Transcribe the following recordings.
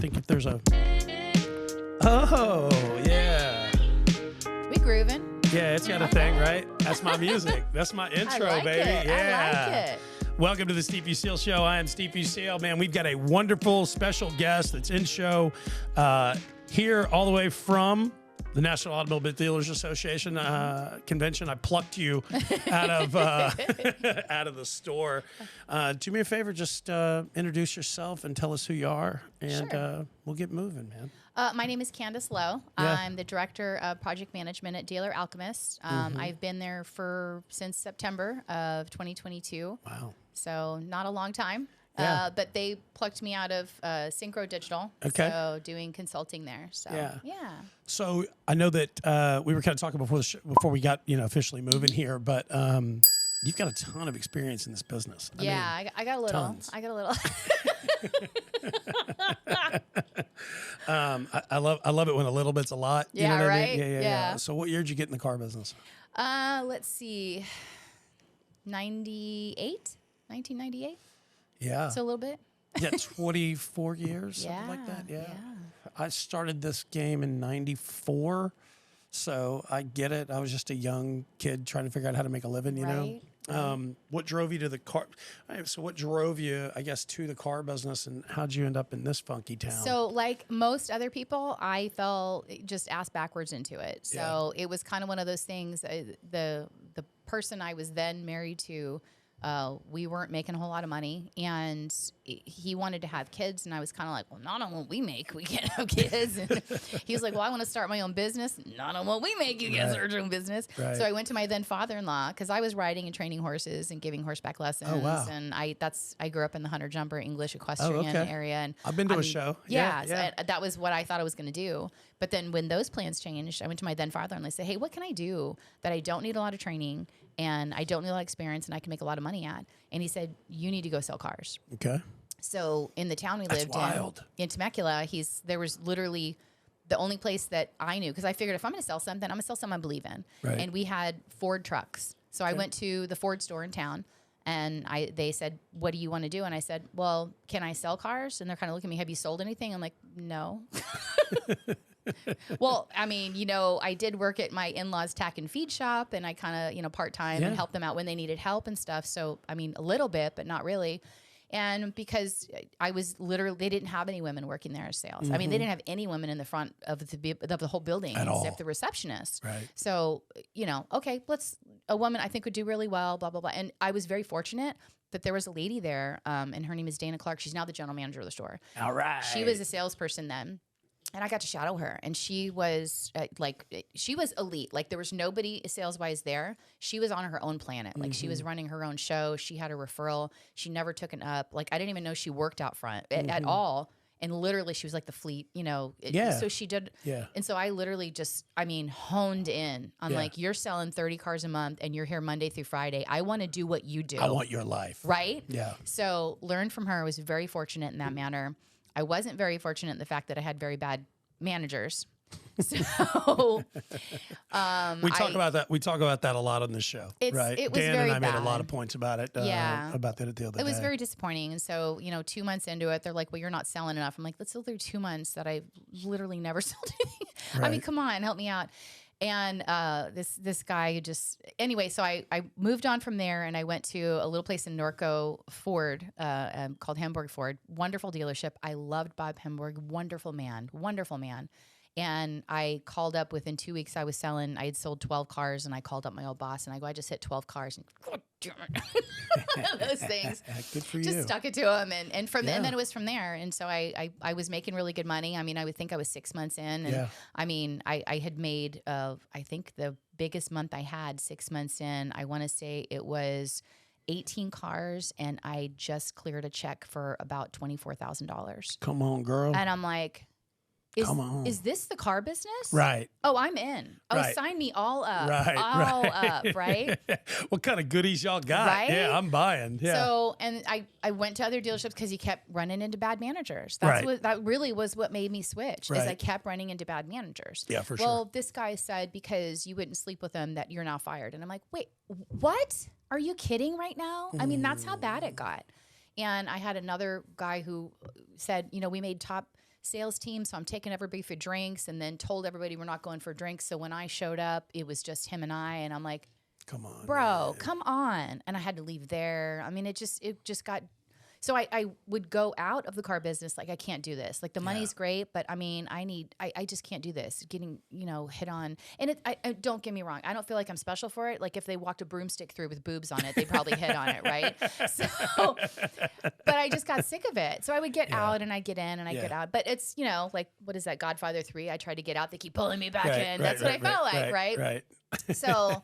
think if there's a... Oh, yeah. We grooving. Yeah, it's got a thing, right? That's my music. That's my intro, I like baby. It. Yeah. I like it. Welcome to the Steve Fusil Show. I am Steve Fusil. Man, we've got a wonderful special guest that's in show here all the way from the National Automobile Dealers Association convention. I plucked you out of out of the store. Do me a favor, just introduce yourself and tell us who you are, and Sure. we'll get moving, man. My name is Candice Lowe. Yeah. I'm the Director of Project Management at Dealer Alchemist. I've been there since September of 2022. Wow. So not a long time. Yeah. But they plucked me out of Synchro Digital. Okay. So doing consulting there. So yeah. So I know that we were kind of talking before we got officially moving here, but you've got a ton of experience in this business. I got a little. tons. I got a little. I love it when a little bit's a lot. You Yeah, know what I right? mean? Yeah. Yeah. So what year did you get in the car business? Let's see. 1998. Yeah. So a little bit. Yeah, 24 years, something like that. Yeah. I started this game in 94, so I get it. I was just a young kid trying to figure out how to make a living, you know? What drove you to the car? All right, so what drove you, I guess, to the car business, and how'd you end up in this funky town? So like most other people, I fell just ass backwards into it. So it was kind of one of those things. The person I was then married to, we weren't making a whole lot of money, and he wanted to have kids, and I was kind of like, well, not on what we make, we can't have kids. And he was like, well, I want to start my own business. Not on what we make, you guys start your own business. Right. So I went to my then father-in-law, because I was riding and training horses and giving horseback lessons. Oh, wow. And I grew up in the Hunter Jumper English equestrian area. And I've been to a show. Yeah. So that was what I thought I was going to do. But then when those plans changed, I went to my then father-in-law and I said, hey, what can I do that I don't need a lot of training and I don't need a lot of experience and I can make a lot of money at? And he said, you need to go sell cars. Okay. So in the town we That's lived wild. in Temecula, there was literally the only place that I knew, because I figured if I'm going to sell something, I'm going to sell something I believe in. Right. And we had Ford trucks. So I went to the Ford store in town, and they said, what do you want to do? And I said, well, can I sell cars? And they're kind of looking at me, have you sold anything? I'm like, no. Well, I mean, I did work at my in-laws' tack and feed shop, and I kind of, part-time and helped them out when they needed help and stuff. So, I mean, a little bit, but not really. And because I was literally, they didn't have any women working there as sales. I mean, they didn't have any women in the front of the whole building except the receptionist. Right. So, okay, a woman I think would do really well, blah, blah, blah. And I was very fortunate that there was a lady there, and her name is Dana Clark. She's now the general manager of the store. All right. She was a salesperson then. And I got to shadow her, and she was she was elite. Like there was nobody sales-wise there. She was on her own planet. Like she was running her own show. She had a referral. She never took an up. Like I didn't even know she worked out front at all. And literally, she was like the fleet, So she did. Yeah. And so I literally honed in on like, you're selling 30 cars a month, and you're here Monday through Friday. I want to do what you do. I want your life. Right? Yeah. So learned from her. I was very fortunate in that manner. I wasn't very fortunate in the fact that I had very bad managers. So we talk about that. We talk about that a lot on this show, right? It was Dan very and I made a bad. lot of points about it. About that the other day. It was very disappointing. And so, 2 months into it, they're like, well, you're not selling enough. I'm like, let's still do 2 months that I literally never sold anything. Right. I mean, come on, help me out. And this guy anyway, so I moved on from there, and I went to a little place in Norco Ford called Hamburg Ford. Wonderful dealership. I loved Bob Hamburg. Wonderful man. And I called up within 2 weeks. I had sold 12 cars, and I called up my old boss, and I go, I just hit 12 cars. And God damn it. Those things. Good for you. Just stuck it to him. And then it was from there. And so I was making really good money. I mean, I would think I was 6 months in. And I mean, I had made, I think the biggest month I had 6 months in, I want to say it was 18 cars, and I just cleared a check for about $24,000. Come on, girl. And I'm like, is this the car business? Right. Oh, I'm in. Oh, Right. sign me all up. Right. Up, right? What kind of goodies y'all got? Right? Yeah, I'm buying. Yeah. So, and I went to other dealerships because he kept running into bad managers. That really was what made me switch. Is I kept running into bad managers. Yeah, for sure. Well, this guy said because you wouldn't sleep with him that you're now fired, and I'm like, wait, what? Are you kidding right now? I mean, that's how bad it got. And I had another guy who said, we made top sales team. So I'm taking everybody for drinks and then told everybody we're not going for drinks. So when I showed up, it was just him and I. And I'm like, come on, bro, man. come on. And I had to leave there. I mean, it just got. So I would go out of the car business. Like, I can't do this. Like, the money's great, but I mean, I just can't do this. Getting, hit on. And I don't get me wrong. I don't feel like I'm special for it. Like, if they walked a broomstick through with boobs on it, they probably hit on it. Right. So, but I just got sick of it. So I would get out and I get in and I get out. But it's, like, what is that? Godfather 3. I tried to get out. They keep pulling me back in. That's what I felt like. Right. So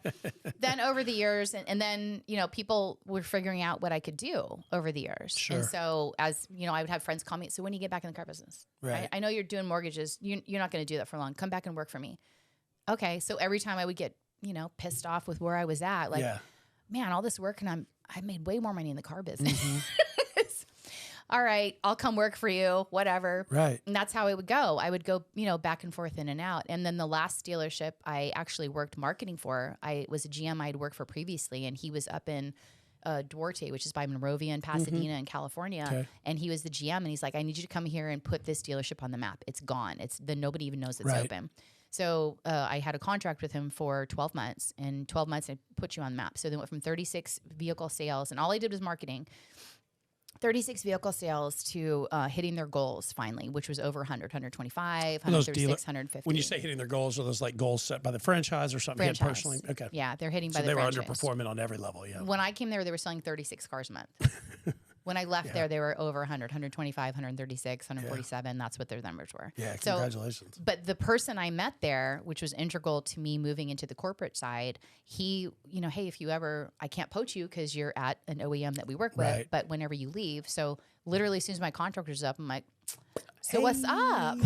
then over the years, and then, people were figuring out what I could do over the years. Sure. And so as, I would have friends call me, so when do you get back in the car business? Right. I know you're doing mortgages. You're not going to do that for long. Come back and work for me. Okay. So every time I would get, pissed off with where I was at, like, man, all this work and I made way more money in the car business. Mm-hmm. All right, I'll come work for you, whatever. Right. And that's how it would go. I would go, back and forth in and out. And then the last dealership I actually worked marketing for, I was a GM I'd worked for previously, and he was up in Duarte, which is by Monrovia and Pasadena in California. Okay. And he was the GM, and he's like, I need you to come here and put this dealership on the map. It's gone. Nobody even knows it's open. So I had a contract with him for 12 months. And 12 months, I put you on the map. So they went from 36 vehicle sales, and all I did was marketing. 36 vehicle sales to hitting their goals finally, which was over 100, 125, 136, 150. When you say hitting their goals, are those like goals set by the franchise or something? Franchise. Personally? Okay. Yeah, they're hitting by the franchise. franchise. So they were underperforming on every level, yeah. When I came there, they were selling 36 cars a month. When I left there, they were over 100, 125, 136, 147. That's what their numbers were. Yeah, congratulations. But the person I met there, which was integral to me moving into the corporate side, he, hey, if you ever, I can't poach you because you're at an OEM that we work with, but whenever you leave. So literally as soon as my contract was up, I'm like, so what's up?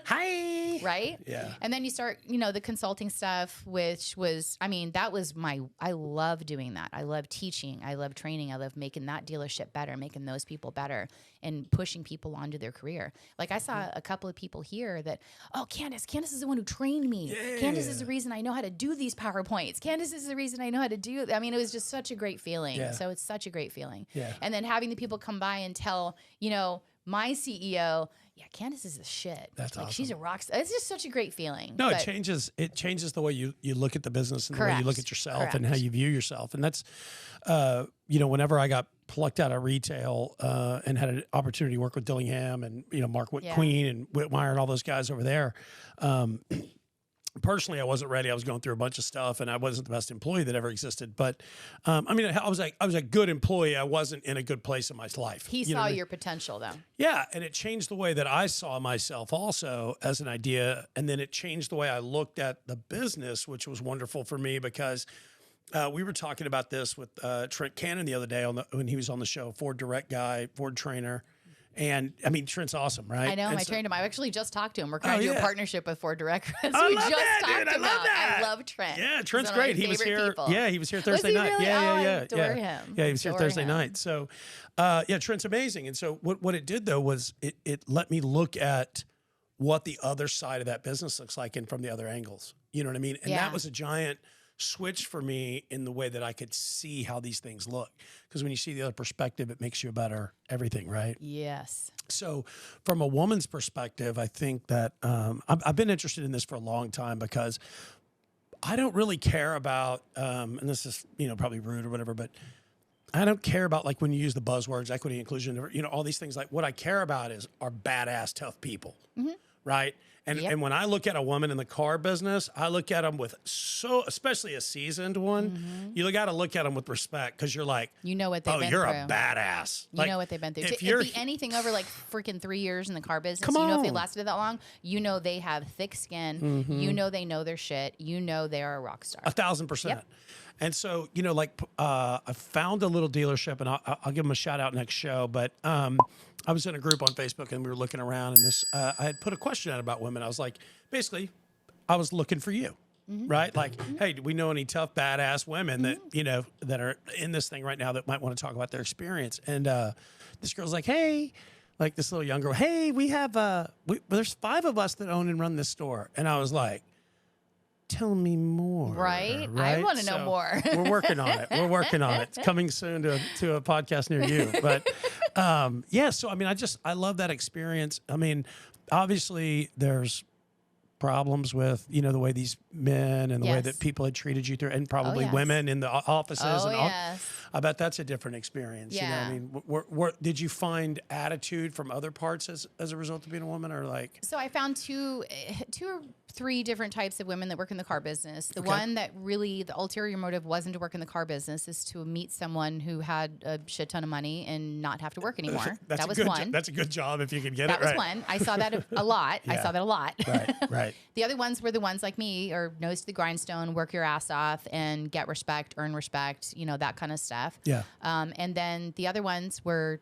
Hi. Right? Yeah. And then you start, the consulting stuff, which was, that was I love doing that. I love teaching. I love training. I love making that dealership better, making those people better, and pushing people onto their career. Like, I saw a couple of people here that, Candice is the one who trained me. Yeah. Candice is the reason I know how to do these PowerPoints. Candice is the reason I know how to do, it was just such a great feeling. Yeah. So it's such a great feeling. Yeah. And then having the people come by and tell, my CEO, Candice is the shit. That's awesome. She's a rock star. It's just such a great feeling. No, it changes the way you look at the business and the way you look at yourself and how you view yourself. And that's, whenever I got plucked out of retail and had an opportunity to work with Dillingham and, Mark Queen and Whitmire and all those guys over there, personally, I wasn't ready. I was going through a bunch of stuff, and I wasn't the best employee that ever existed. But I was a good employee. I wasn't in a good place in my life. He saw your potential, though. Yeah, and it changed the way that I saw myself also as an idea, and then it changed the way I looked at the business, which was wonderful for me because we were talking about this with Trent Cannon the other day when he was on the show. Ford Direct guy, Ford trainer. And Trent's awesome, right? I know. I trained him. I actually just talked to him. We're trying to do a partnership with Ford Direct. We just talked about. I love Trent. Yeah, Trent's great. He was here. People. Yeah, he was here Thursday night. Really? Yeah. I adore him. Yeah, he was here Thursday night. So, Trent's amazing. And so what it did though was it let me look at what the other side of that business looks like and from the other angles. You know what I mean? And that was a giant switch for me in the way that I could see how these things look. Because when you see the other perspective, it makes you a better everything, right? Yes. So from a woman's perspective, I think that I've been interested in this for a long time because I don't really care about, and this is, probably rude or whatever, but I don't care about like when you use the buzzwords, equity, inclusion, all these things. Like what I care about are badass, tough people, right? And when I look at a woman in the car business, I look at them with especially a seasoned one, you got to look at them with respect because you're like, what they've been through. You're a badass. You know what they've been through. If be anything over like freaking 3 years in the car business, if they lasted that long, they have thick skin. They know their shit. They are a rock star. 1,000%. Yep. And so, I found a little dealership, and I'll give them a shout out next show. But I was in a group on Facebook, and we were looking around, and I had put a question out about women. I was like, basically, I was looking for you, right? Like, hey, do we know any tough, badass women that that are in this thing right now that might want to talk about their experience? And this girl's like, hey, like this little young girl, hey, we have there's 5 of us that own and run this store, and I was like, tell me more. Right? I want to know more. We're working on it. We're working on it. It's coming soon to a podcast near you. But yeah, so I mean, I love that experience. I mean, obviously there's problems with, you know, the way these men and the way that people had treated you through, and probably women in the offices and all. I bet that's a different experience. Yeah. You know, I mean, did you find attitude from other parts as a result of being a woman, or like? So I found two or three different types of women that work in the car business. The one that really, the ulterior motive wasn't to work in the car business, is to meet someone who had a shit ton of money and not have to work anymore. That was one. That's a good job if you could get it right. That was one. I saw that a lot. I saw that a lot. Right. The other ones were the ones like me, or nose to the grindstone, work your ass off and get respect, earn respect, you know, that kind of stuff. Yeah. And then the other ones were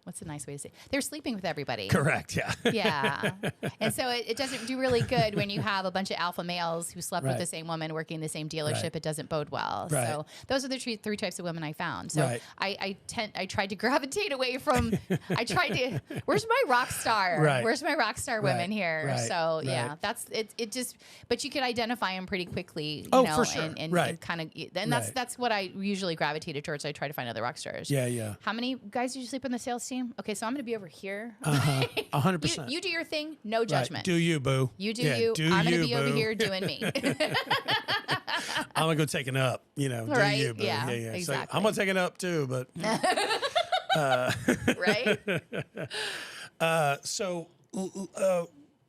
what's a nice way to say it? They're sleeping with everybody. Correct. Yeah. Yeah. And so it doesn't do really good when you have a bunch of alpha males who slept with the same woman working the same dealership. Right. It doesn't bode well. Right. So those are the three types of women I found. So Right. I tried to gravitate away from, where's my rock star? Right. Where's my rock star women here? Right. So yeah, Right. that's it just, but you could identify them pretty quickly, you Oh, know, for sure. and Right. kind of, and that's what I usually gravitated towards. I try to find other rock stars. Yeah. How many guys did you sleep on the sales team? Okay, so I'm going to be over here. 100%. You do your thing, no judgment. Right. Do you, boo? You do you. I'm going to be over here doing me. I'm gonna go take it up. You know, Right? do you, boo? Yeah, So exactly. I'm gonna take it up too, but. Right? All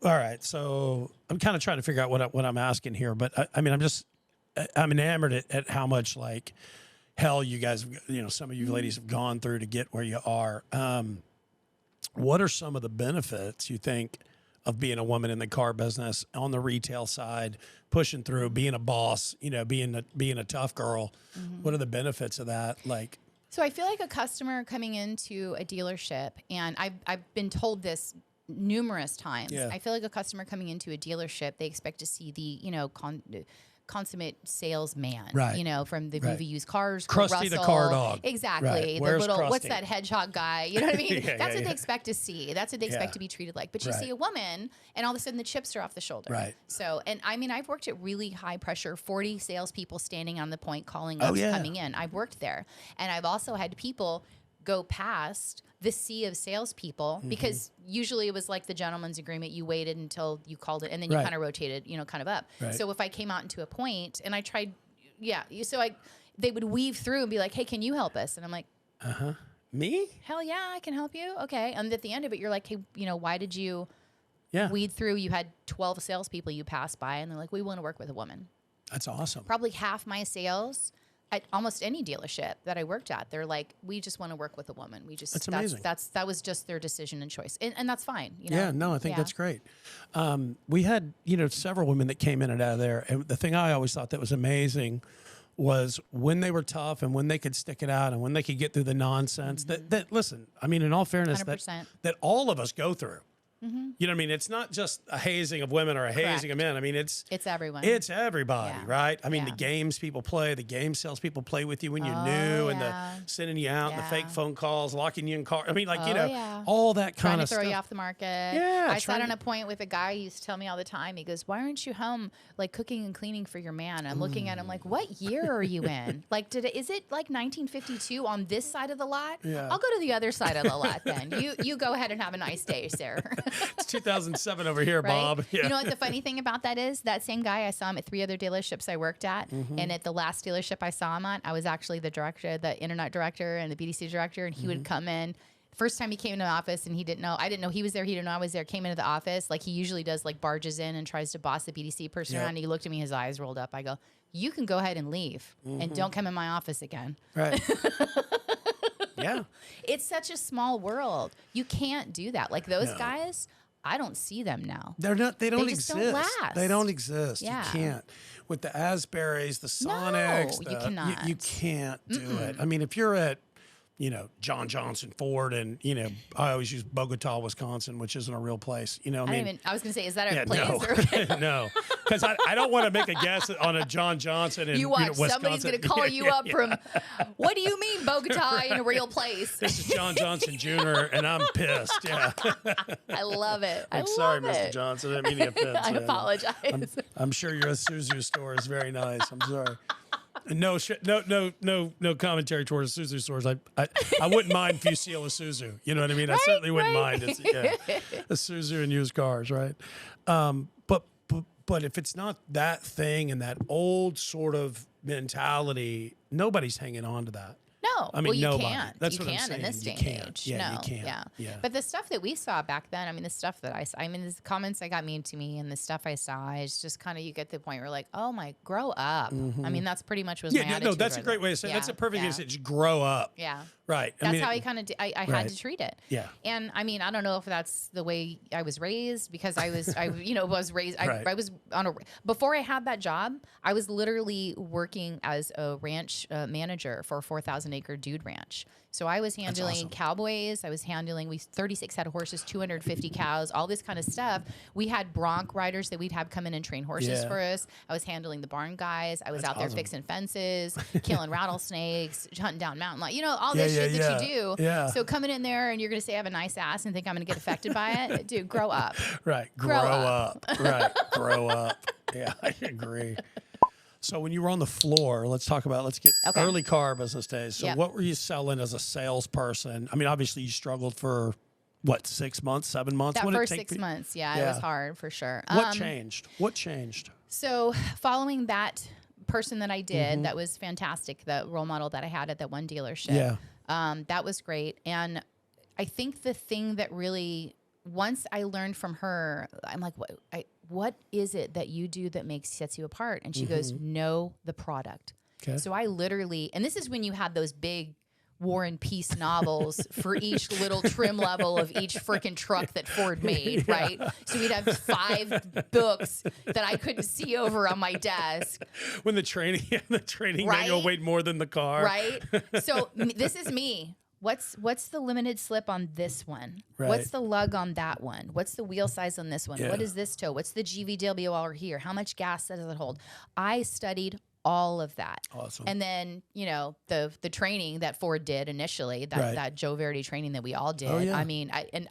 right. So I'm kind of trying to figure out what I'm asking here, but I mean, I'm enamored at how much like hell you guys, you know, some of you ladies have gone through to get where you are. What are some of the benefits you think of being a woman in the car business on the retail side, pushing through, being a boss, you know, being a tough girl? Mm-hmm. What are the benefits of that? Like, so I feel like a customer coming into a dealership, and I've been told this numerous times. Yeah. I feel like a customer coming into a dealership, they expect to see the, you know, consummate salesman, right. you know, from the movie Used Cars, Krusty the car dog. Exactly. Right. The Where's little, Krusty? what's that hedgehog guy? You know what I mean? That's what yeah. they expect to see. That's what they expect to be treated like. But you see a woman, and all of a sudden the chips are off the shoulder. Right. So, and I mean, I've worked at really high pressure, 40 salespeople standing on the point, calling us, coming in. I've worked there. And I've also had people go past the sea of salespeople, because usually it was like the gentleman's agreement. You waited until you called it, and then you kind of rotated, you know, kind of up. Right. So if I came out into a point and I tried, they would weave through and be like, hey, can you help us? And I'm like, me? hell yeah, I can help you. Okay. And at the end of it, you're like, hey, you know, why did you Yeah. weed through? You had 12 salespeople you passed by, and they're like, we want to work with a woman. That's awesome. Probably half my sales at almost any dealership that I worked at, they're like, we just want to work with a woman. That's amazing. That was just their decision and choice. And that's fine. You know? Yeah, no, I think that's great. We had, you know, several women that came in and out of there. And the thing I always thought that was amazing was when they were tough and when they could stick it out and when they could get through the nonsense that listen, I mean, in all fairness, 100%. that all of us go through. You know what I mean? It's not just a hazing of women or a hazing of men. I mean, it's everyone. It's everybody, right? I mean, Yeah. the games people play, the game salespeople play with you when you're new, and the sending you out, and the fake phone calls, locking you in car. I mean, like, you know, all that kind trying of to throw stuff. you off the market. Yeah, I sat on a point with a guy who used to tell me all the time. He goes, "Why aren't you home, like cooking and cleaning for your man?" And I'm looking at him like, "What year are you in? Like, is it like 1952 on this side of the lot? Yeah. I'll go to the other side of the lot then. You go ahead and have a nice day, sir." It's 2007 over here, Right? Bob. Yeah. You know what the funny thing about that is? That same guy, I saw him at 3 other dealerships I worked at. And at the last dealership I saw him at, I was actually the director, the internet director and the BDC director. And he would come in. First time he came into the office and I didn't know he was there. He didn't know I was there. Came into the office like he usually does, like barges in and tries to boss the BDC person around. And he looked at me, his eyes rolled up. I go, "You can go ahead and leave and don't come in my office again." Right. Yeah. It's such a small world. You can't do that. Like those guys, I don't see them now. They don't They just exist. don't last. They don't exist. Yeah. You can't. With the Asbury's, the Sonics, you cannot. You can't do it. I mean, if you're at John Johnson Ford, and I always use Bogota, Wisconsin, which isn't a real place. I was going to say, is that a place? No, no, because I don't want to make a guess on a John Johnson. In, you watch, Wisconsin. Somebody's going to call you up from. What do you mean Bogota in a real place? This is John Johnson Jr. and I'm pissed. Yeah, I love it. I'm sorry, Mr. Johnson. I didn't mean to offend. I apologize. I'm sure your Isuzu store is very nice. I'm sorry. No commentary towards Isuzu stores. I wouldn't mind if you steal a Isuzu. You know what I mean? I certainly wouldn't mind. It's, a Isuzu and used cars, right? But if it's not that thing and that old sort of mentality, nobody's hanging on to that. No, I mean, you nobody. can't. That's you what I'm can saying. in this day you and age. Yeah, no, you can. Yeah. But the stuff that we saw back then, the stuff that the comments that got mean to me and the stuff I saw, is just kind of, you get to the point where like, oh my, grow up. Mm-hmm. That's pretty much was my attitude. No, that's a great way to say it. That's a perfect way to say it. Just grow up. Yeah. Right. That's how I kind of I had to treat it. Yeah. And I don't know if that's the way I was raised, because I was raised. I was before I had that job, I was literally working as a ranch manager for a 4,000 acre dude ranch. So I was handling cowboys. I was handling 36 head of horses, 250 cows, all this kind of stuff. We had bronc riders that we'd have come in and train horses for us. I was handling the barn guys. I was out there fixing fences, killing rattlesnakes, hunting down mountain lions. All this shit that you do. Yeah. So coming in there and you're going to say I have a nice ass and think I'm going to get affected by it, dude, grow up. Right. Grow up. Right. Grow up. Yeah, I agree. So when you were on the floor, let's get early car business days. So what were you selling as a salesperson? Obviously you struggled for what, 6 months, 7 months? That first 6 months, it was hard for sure. What changed? So following that person that I did, that was fantastic, the role model that I had at that one dealership. That was great. And I think the thing that really, once I learned from her, I'm like, what is it that you do that sets you apart? And she goes, know the product. Okay. So I literally, and this is when you had those big War and Peace novels for each little trim level of each freaking truck that Ford made, right? So we'd have 5 books that I couldn't see over on my desk. When the training manual weighed more than the car. Right? So this is me. What's the limited slip on this one? Right. What's the lug on that one? What's the wheel size on this one? What is this toe? What's the GVW over here? How much gas does it hold? I studied all of that. Awesome. And then, the training that Ford did initially, that Joe Verdi training that we all did. Oh, yeah.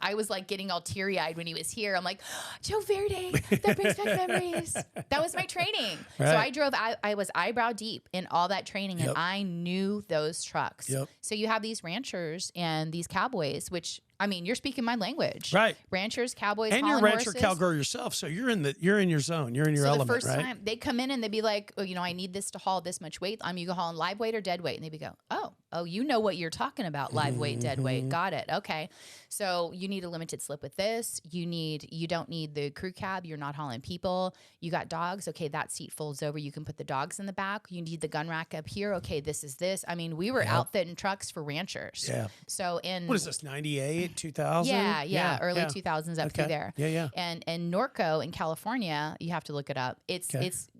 I was like getting all teary-eyed when he was here. I'm like, Joe Verdi, that brings back memories. That was my training. Right. So I was eyebrow deep in all that training, and I knew those trucks. Yep. So you have these ranchers and these cowboys, which, you're speaking my language, right? Ranchers, cowboys, and you're a rancher cowgirl yourself, so you're in your zone, you're in your element, right? So the first time they come in and they'd be like, "Oh, I need this to haul this much weight. I'm you hauling live weight or dead weight," and they'd be go, "Oh, you know what you're talking about, live weight, dead weight. Got it. Okay, so you need a limited slip with this. You don't need the crew cab. You're not hauling people. You got dogs. Okay, that seat folds over. You can put the dogs in the back. You need the gun rack up here. Okay, this is this. We were outfitting trucks for ranchers. Yeah. So what is this, 98, 2000? Yeah, early 2000s up through there. Yeah. And Norco in California, you have to look it up. It's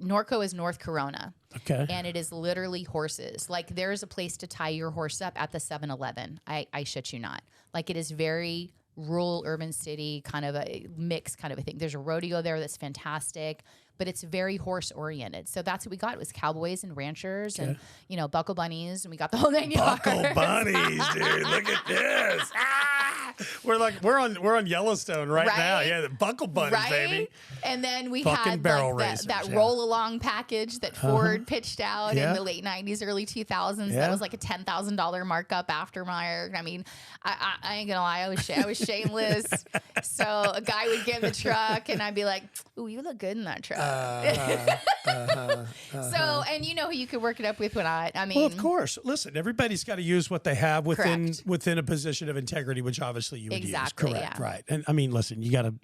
Norco is North Corona. Okay. And it is literally horses. Like, there is a place to tie your horse up at the 7-Eleven. I shit you not. Like, it is very rural, urban city, kind of a mix kind of a thing. There's a rodeo there that's fantastic, but it's very horse oriented. So that's what we got. It was cowboys and ranchers and, buckle bunnies. And we got the whole 9 yards. Buckle bunnies, dude. Look at this. We're on Yellowstone right now. Yeah, the buckle bunnies, baby. And then we fucking had barrel that roll along package that Ford pitched out in the late 90s, early 2000s. That was like a $10,000 markup aftermarket. I ain't gonna lie, I was shameless. So a guy would give the truck, and I'd be like, "Ooh, you look good in that truck." So, and who you could work it up with when well, of course. Listen, everybody's got to use what they have within a position of integrity, which obviously you would use. Correct. Yeah. Right. And listen, you got to,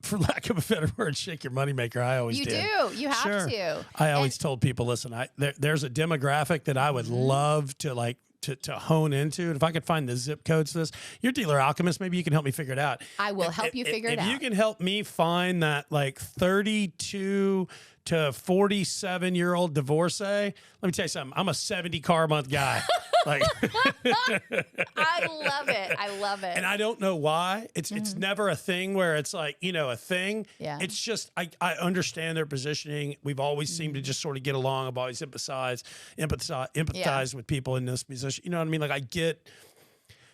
for lack of a better word, shake your moneymaker. I always did. You have to. I always told people, listen, there's a demographic that I would love to to hone into. And if I could find the zip codes to this, you're Dealer Alchemist, maybe you can help me figure it out. I will help you figure it out. If you can help me find that 32 to 47-year-old divorcee, let me tell you something. I'm a 70 car a month guy. Like, I love it. I love it. and I don't know why. It's never a thing where it's like, a thing. Yeah. It's just I understand their positioning. We've always seemed to just sort of get along. I've always empathize with people in this position. You know what I mean? Like, I get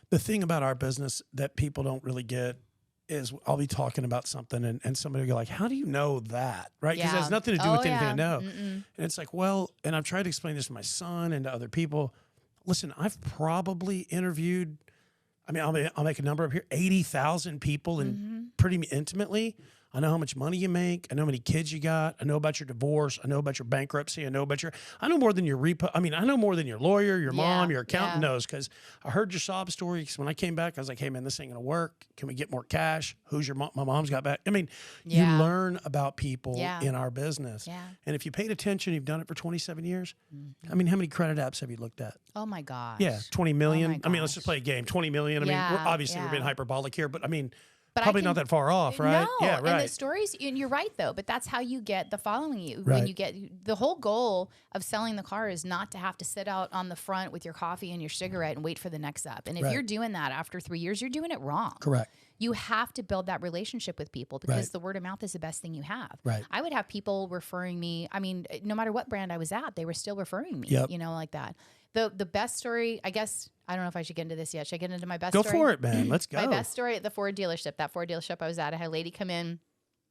the thing about our business that people don't really get is I'll be talking about something and somebody will go like, how do you know that? Right? Because it has nothing to do with anything I know. And it's like, well, and I've tried to explain this to my son and to other people. Listen, I've probably interviewed, I mean, I'll make a number up here, 80,000 people and pretty intimately. I know how much money you make. I know how many kids you got. I know about your divorce. I know about your bankruptcy. I know more than your repo. I mean, I know more than your lawyer, your mom, your accountant knows, because I heard your sob story. Because when I came back, I was like, hey, man, this ain't going to work. Can we get more cash? Who's your mom? My mom's got back. I mean, you learn about people in our business. Yeah. And if you paid attention, you've done it for 27 years. I mean, how many credit apps have you looked at? Oh, my gosh. Yeah, 20 million. Oh, I mean, let's just play a game. 20 million. I mean, we're being hyperbolic here, but I mean, probably not that far off, right? No, yeah, right. And the stories, and you're right though, but that's how you get the following you. Right. When you get the whole goal of selling the car is not to have to sit out on the front with your coffee and your cigarette and wait for the next up. And if you're doing that after 3 years, you're doing it wrong. Correct. You have to build that relationship with people because the word of mouth is the best thing you have. Right. I would have people referring me. I mean, no matter what brand I was at, they were still referring me, like that. The best story, I guess, I don't know if I should get into this yet. Should I get into my best story? Go for it, man. Let's go. My best story at the Ford dealership, that Ford dealership I was at, I had a lady come in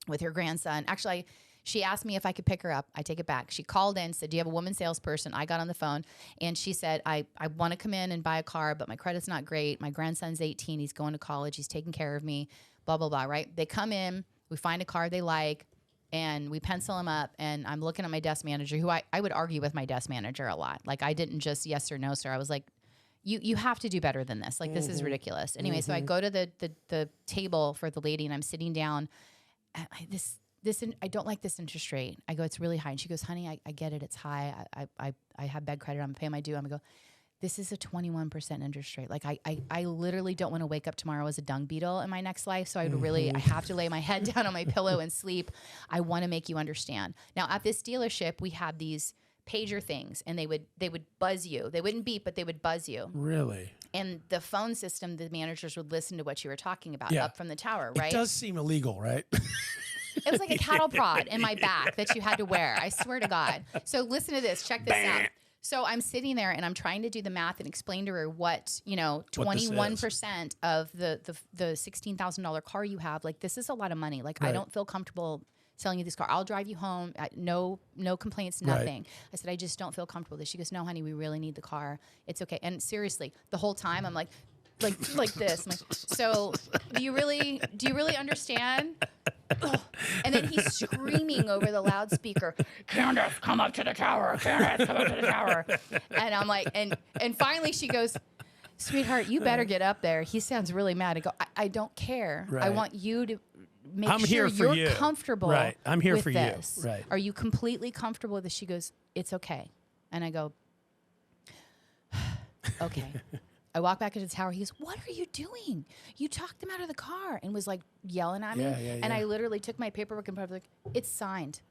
with her grandson. Actually, she asked me if I could pick her up. I take it back. She called in, said, do you have a woman salesperson? I got on the phone, and she said, I want to come in and buy a car, but my credit's not great. My grandson's 18. He's going to college. He's taking care of me, blah, blah, blah, right? They come in. We find a car they like. And we pencil them up, and I'm looking at my desk manager, who I would argue with my desk manager a lot. Like, I didn't just yes or no, sir. I was like, you have to do better than this. Like, this is ridiculous. Anyway, so I go to the table for the lady, and I'm sitting down. I don't like this interest rate. I go, it's really high. And she goes, honey, I get it. It's high. I have bad credit. I'm paying my due. I'm going to go, this is a 21% interest rate. Like, I literally don't want to wake up tomorrow as a dung beetle in my next life. So I have to lay my head down on my pillow and sleep. I want to make you understand. Now, at this dealership, we had these pager things, and they would buzz you. They wouldn't beep, but they would buzz you. Really? And the phone system, the managers would listen to what you were talking about up from the tower, right? It does seem illegal, right? It was like a cattle prod in my back that you had to wear. I swear to God. So listen to this. Check this out. So I'm sitting there and I'm trying to do the math and explain to her what 21% of the $16,000 car you have. Like, this is a lot of money. Like, I don't feel comfortable selling you this car. I'll drive you home. No complaints, nothing. I said, I just don't feel comfortable with this. She goes, no, honey, we really need the car. It's okay. And seriously, the whole time I'm like this. I'm like, so do you really understand? And then he's screaming over the loudspeaker, Candice, come up to the tower. Candice, come up to the tower. And I'm like, and finally she goes, sweetheart, you better get up there. He sounds really mad. I go, I don't care. Right. I want you to make sure you're comfortable. Right. I'm here with for this. You. Right. Are you completely comfortable with this? She goes, it's okay. And I go, okay. I walk back into the tower. He goes, what are you doing? You talked him out of the car, and was like yelling at me. And I literally took my paperwork and put like, it's signed.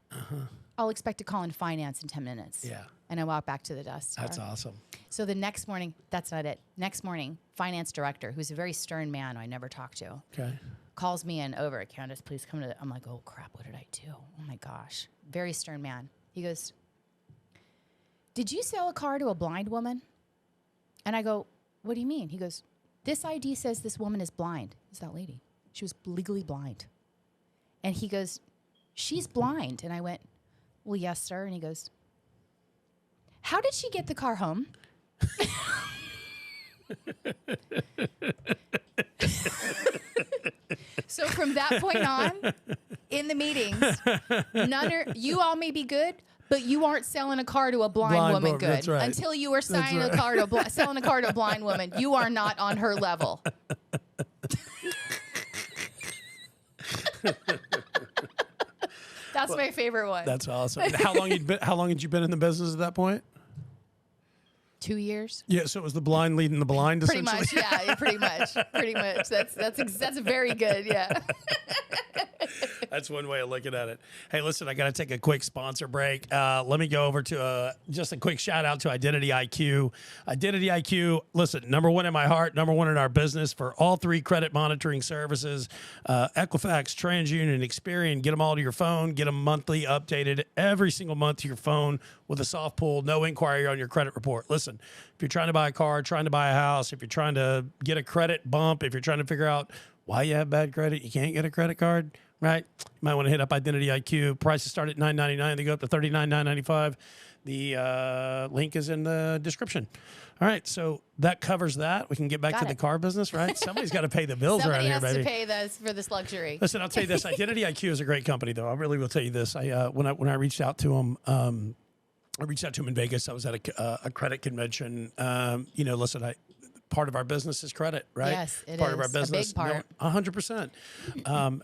I'll expect a call in finance in 10 minutes. Yeah. And I walk back to the desk. That's awesome. So the next morning, that's not it. Next morning, finance director, who's a very stern man who I never talked to, calls me in over, Candice, please come to the, I'm like, oh crap, what did I do? Oh my gosh. Very stern man. He goes, did you sell a car to a blind woman? And I go, what do you mean? He goes, this ID says this woman is blind. It's that lady. She was legally blind. And he goes, she's blind. And I went, well, yes, sir. And he goes, how did she get the car home? So from that point on, in the meetings, you all may be good, but you aren't selling a car to a blind woman good. That's right. Until you are selling a car to a blind woman, you are not on her level. That's my favorite one. That's awesome. And how long had you been in the business at that point? 2 years. Yeah, so it was the blind leading the blind, pretty essentially? Much, yeah, pretty much. That's very good, yeah. That's one way of looking at it. Hey, listen, I got to take a quick sponsor break. Let me go over to just a quick shout out to Identity IQ. Identity IQ, listen, number one in my heart, number one in our business for all three credit monitoring services, Equifax, TransUnion, Experian. Get them all to your phone. Get them monthly updated every single month to your phone with a soft pull, no inquiry on your credit report. Listen, if you're trying to buy a car, trying to buy a house, if you're trying to get a credit bump, if you're trying to figure out why you have bad credit, you can't get a credit card, right? You might want to hit up Identity IQ. Prices start at $9.99. They go up to $39,995. The link is in the description. All right, so that covers that. We can get back to the car business, right? Somebody's got to pay the bills around here, baby. Somebody has to pay this for this luxury. Listen, I'll tell you this. Identity IQ is a great company, though. I really will tell you this. When I reached out to them, I reached out to him in Vegas. I was at a credit convention. Listen, part of our business is credit, right? Yes, it part is. of our business. A big part. 100%.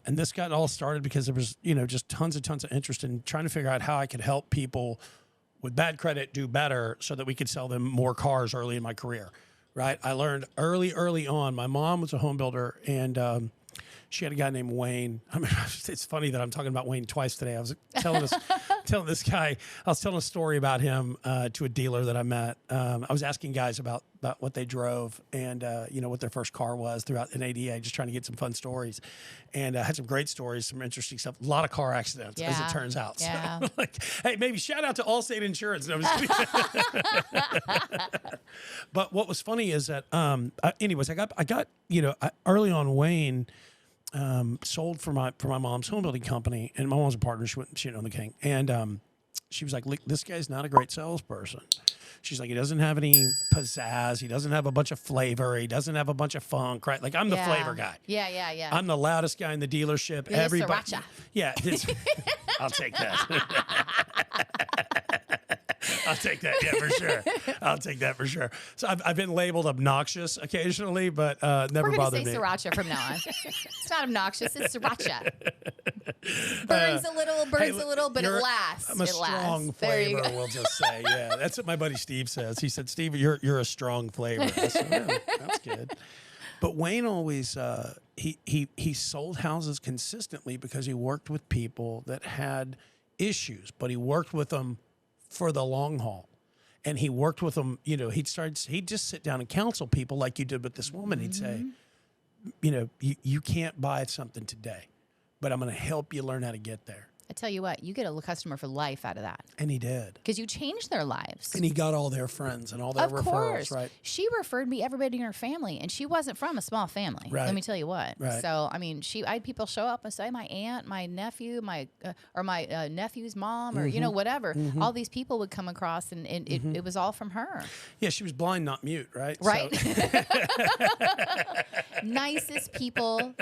And this got all started because there was, just tons of interest in trying to figure out how I could help people with bad credit do better so that we could sell them more cars early in my career, right? I learned early on. My mom was a home builder, and she had a guy named Wayne. I mean, it's funny that I'm talking about Wayne twice today. I was telling this guy, I was telling a story about him to a dealer that I met. I was asking guys about what they drove and, what their first car was throughout an ADA, just trying to get some fun stories. And I had some great stories, some interesting stuff, a lot of car accidents, as it turns out. Yeah. So, hey, maybe shout out to Allstate Insurance. No, I'm just kidding. But what was funny is that, anyways, I got early on Wayne, sold for my mom's home building company, and my mom was a partner. She didn't own the king, and she was like, "Look, this guy's not a great salesperson." She's like, "He doesn't have any pizzazz. He doesn't have a bunch of flavor. He doesn't have a bunch of funk, right? Like I'm the flavor guy. Yeah. I'm the loudest guy in the dealership. You're Everybody, the sriracha. yeah, I'll take that." I'll take that, yeah, for sure. I'll take that for sure. So I've been labeled obnoxious occasionally, but never bothered me. We're going to say sriracha from now on. It's not obnoxious, it's sriracha. Burns a little, but it lasts. I'm a strong flavor, we'll just say. Yeah, that's what my buddy Steve says. He said, "Steve, you're a strong flavor." I said, "Yeah, that's good." But Wayne always he sold houses consistently because he worked with people that had issues, but he worked with them for the long haul. And he worked with them, he'd just sit down and counsel people like you did with this woman. He'd say, you can't buy something today, but I'm going to help you learn how to get there. I tell you what, you get a customer for life out of that. And he did. Because you changed their lives. And he got all their friends and all their referrals, course. Right? She referred me everybody in her family, and she wasn't from a small family. Right. Let me tell you what. Right. So, I mean, I had people show up and say, my aunt, my nephew, my nephew's mom, or, whatever. Mm-hmm. All these people would come across, and it was all from her. Yeah, she was blind, not mute, right? Right. So. Nicest people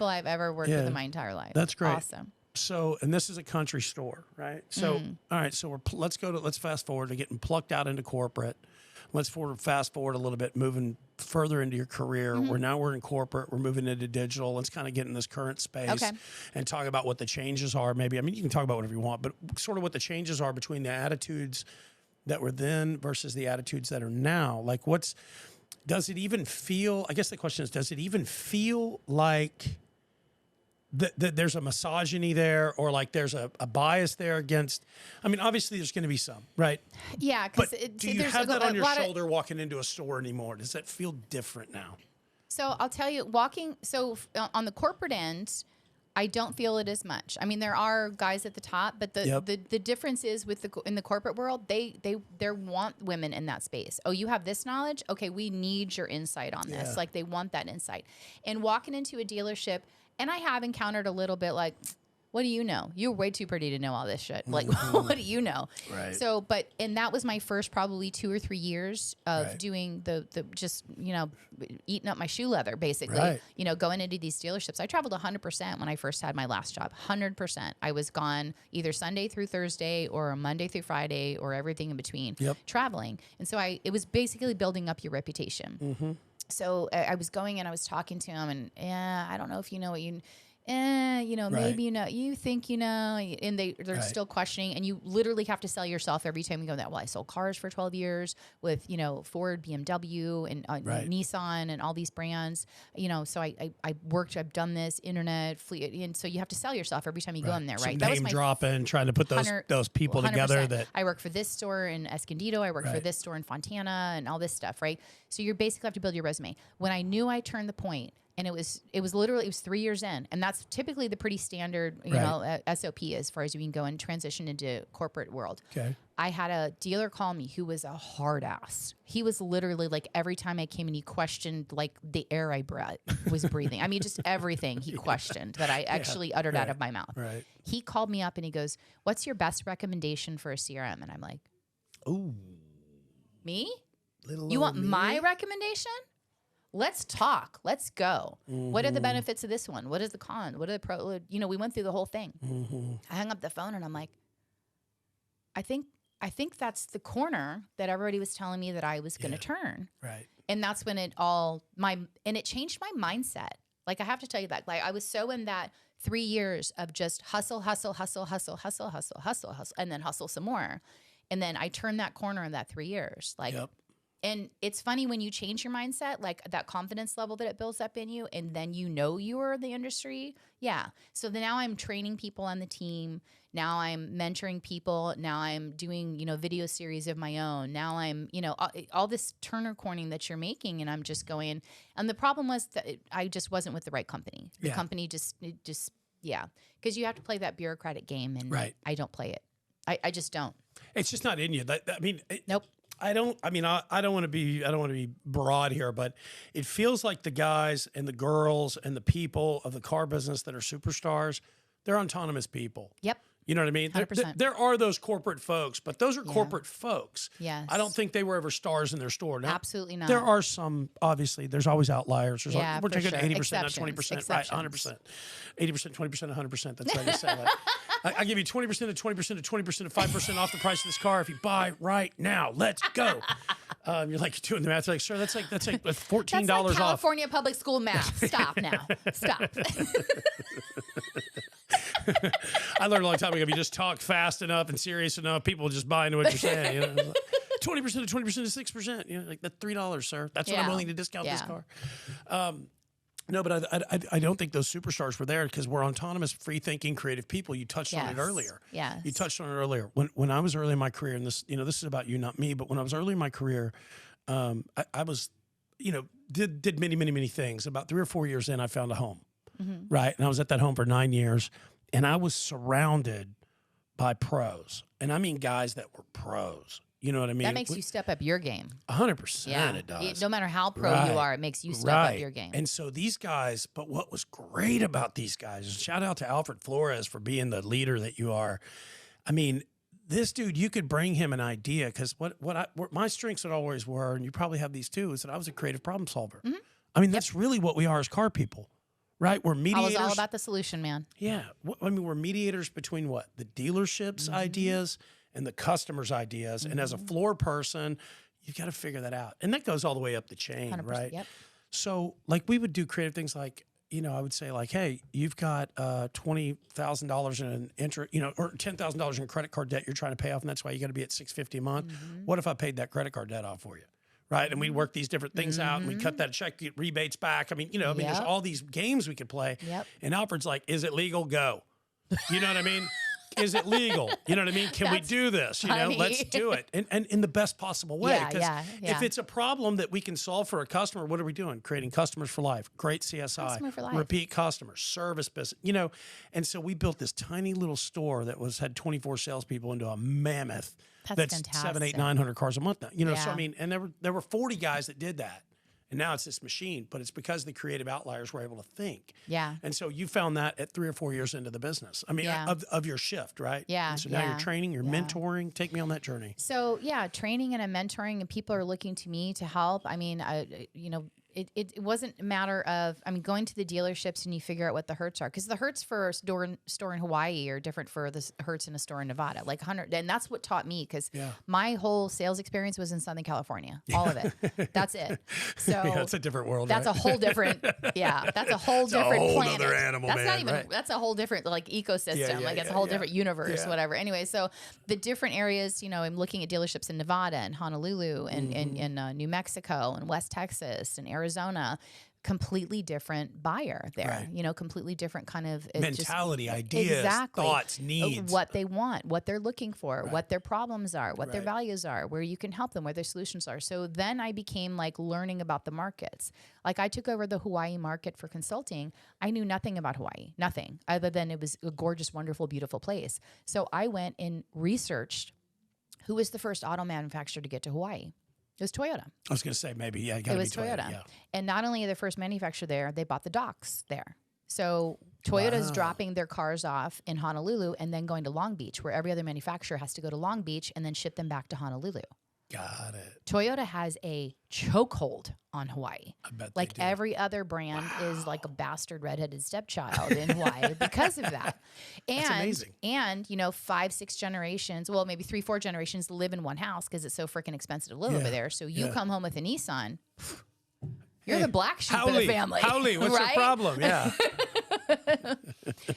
I've ever worked with in my entire life. That's great. Awesome. So, and this is a country store, right? So, all right. So let's fast forward to getting plucked out into corporate. Let's fast forward a little bit, moving further into your career. Mm-hmm. We're in corporate. We're moving into digital. Let's kind of get in this current space and talk about what the changes are. Maybe, I mean, you can talk about whatever you want, but sort of what the changes are between the attitudes that were then versus the attitudes that are now. Like, does it even feel? I guess the question is, does it even feel like that there's a misogyny there, or like there's a bias there against? I mean, obviously there's going to be some, right? Yeah. But do you have that on your shoulder walking into a store anymore? Does that feel different now? So I'll tell you, on the corporate end, I don't feel it as much. I mean, there are guys at the top, but the difference is in the corporate world, they want women in that space. Oh, you have this knowledge? Okay, we need your insight on this. Like, they want that insight. And walking into a dealership, and I have encountered a little bit like, what do you know? You're way too pretty to know all this shit. Like, what do you know? Right. So, and that was my first probably 2 or 3 years of doing the just, eating up my shoe leather, basically. Right. Going into these dealerships. I traveled 100% when I first had my last job. 100%. I was gone either Sunday through Thursday or Monday through Friday or everything in between. Yep. Traveling. And so it was basically building up your reputation. Mm-hmm. So I was going and I was talking to him, and I don't know if you know what you. maybe, you think, and they're still questioning, and you literally have to sell yourself every time you go that. Well, I sold cars for 12 years with, Ford, BMW, and Nissan, and all these brands, so I've done this internet fleet. And so you have to sell yourself every time you go in there, right? That was my dropping, trying to put those people 100%. together. That I work for this store in Escondido. I work for this store in Fontana, and all this stuff, right? So you basically have to build your resume. When I knew I turned the point, and it was 3 years in, and that's typically the pretty standard, SOP as far as you can go and transition into corporate world. Okay. I had a dealer call me who was a hard ass. He was literally like, every time I came in, he questioned like the air I was breathing. I mean, just everything he questioned that I actually uttered out of my mouth. Right. He called me up and he goes, "What's your best recommendation for a CRM?" And I'm like, "Ooh, me? You want my recommendation? Let's talk. Let's go. Mm-hmm. What are the benefits of this one? What is the con? What are the pro? We went through the whole thing." Mm-hmm. I hung up the phone and I'm like, I think that's the corner that everybody was telling me that I was going to turn. Right. And that's when it changed my mindset. Like, I have to tell you that, like, I was so in that 3 years of just hustle, and then hustle some more. And then I turned that corner in that 3 years. Like, and it's funny when you change your mindset, like that confidence level that it builds up in you, and then you are the industry. Yeah. So now I'm training people on the team. Now I'm mentoring people. Now I'm doing, video series of my own. Now I'm, all this turner corning that you're making, and I'm just going. And the problem was that I just wasn't with the right company. The company just, because you have to play that bureaucratic game, and I don't play it. I just don't. It's just not in you. Nope. I don't want to be broad here, but it feels like the guys and the girls and the people of the car business that are superstars, they're autonomous people. Yep. You know what I mean? 100%. There are those corporate folks, but those are corporate folks. Yes. I don't think they were ever stars in their store. Now, absolutely not. There are some, obviously, there's always outliers. We're taking 80%, not 20%. Right, 100%. 80%, 20%, 100%. That's how you say that. I give you 20% to 20% to 20% to 5% off the price of this car if you buy right now. Let's go. You're like doing the math. Like, sir, that's like $14 that's like off. California public school math. Stop now. Stop. I learned a long time ago, if you just talk fast enough and serious enough, people will just buy into what you're saying. 20% to 20% to 6%. Like that's $3, sir. That's what I'm willing to discount this car. No, but I don't think those superstars were there because we're autonomous, free-thinking, creative people. You touched on it earlier. Yes. You touched on it earlier. When I was early in my career, and this is about you, not me, but when I was early in my career, I was, did many, many, many things. About 3 or 4 years in, I found a home, right? And I was at that home for 9 years, and I was surrounded by pros. And I mean guys that were pros. You know what I mean? That makes you step up your game. 100% it does. No matter how pro you are, it makes you step up your game. And so these guys, but what was great about these guys, shout out to Alfred Flores for being the leader that you are. I mean, this dude, you could bring him an idea because what my strengths would always were, and you probably have these too, is that I was a creative problem solver. Mm-hmm. I mean, that's really what we are as car people, right? We're mediators. I was all about the solution, man. Yeah. I mean, we're mediators between what? The dealership's ideas and the customer's ideas. And as a floor person, you've got to figure that out. And that goes all the way up the chain, right? Yep. So like we would do creative things like, I would say like, hey, you've got $20,000 in an interest, or $10,000 in credit card debt you're trying to pay off, and that's why you got to be at $650 a month. What if I paid that credit card debt off for you? Right. And we'd work these different things out, and we'd cut that check, get rebates back. I mean, there's all these games we could play. Yep. And Alfred's like, is it legal? Go. You know what I mean? Is it legal? You know what I mean? Can we do this? Let's do it. And in the best possible way. Because if it's a problem that we can solve for a customer, what are we doing? Creating customers for life. Great CSI. Repeat customers. Service business. And so we built this tiny little store that had 24 salespeople into a mammoth that's 700, 800, 900 cars a month now. So I mean, and there were 40 guys that did that. And now it's this machine, but it's because the creative outliers were able to think. Yeah. And so you found that at 3 or 4 years into the business. I mean, of your shift, right? Yeah. And so now you're training, you're mentoring. Take me on that journey. So training and mentoring, and people are looking to me to help. I mean, it wasn't a matter of, I mean, going to the dealerships and you figure out what the hertz are, because the hertz for a store in Hawaii are different for the hertz in a store in Nevada, like 100. And that's what taught me, because my whole sales experience was in Southern California, all of it. That's it. So that's a different world. That's right? a whole different, that's a whole different a whole planet. Other animal, that's man, not even, right? that's a whole different like ecosystem. Like it's a whole different universe, whatever. Anyway, so the different areas, I'm looking at dealerships in Nevada and Honolulu and in New Mexico and West Texas and Arizona. Completely different buyer there, completely different kind of mentality, ideas, thoughts, needs, what they want, what they're looking for, what their problems are, what their values are, where you can help them, where their solutions are. So then I became like learning about the markets. Like I took over the Hawaii market for consulting. I knew nothing about Hawaii, nothing other than it was a gorgeous, wonderful, beautiful place. So I went and researched who was the first auto manufacturer to get to Hawaii. It was Toyota. I was going to say maybe, it was Toyota. Yeah. And not only are they the first manufacturer there, they bought the docks there. So Toyota's dropping their cars off in Honolulu and then going to Long Beach, where every other manufacturer has to go to Long Beach and then ship them back to Honolulu. Got it. Toyota has a chokehold on Hawaii. I bet like they do. Every other brand is like a bastard redheaded stepchild in Hawaii because of that. And, That's amazing. And, 5-6 generations, well, maybe 3-4 generations live in one house because it's so freaking expensive to live over there. So you come home with a Nissan, you're the black sheep of the family. Howley, what's your problem? Yeah.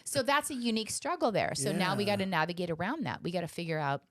So that's a unique struggle there. So now we got to navigate around that. We got to figure out,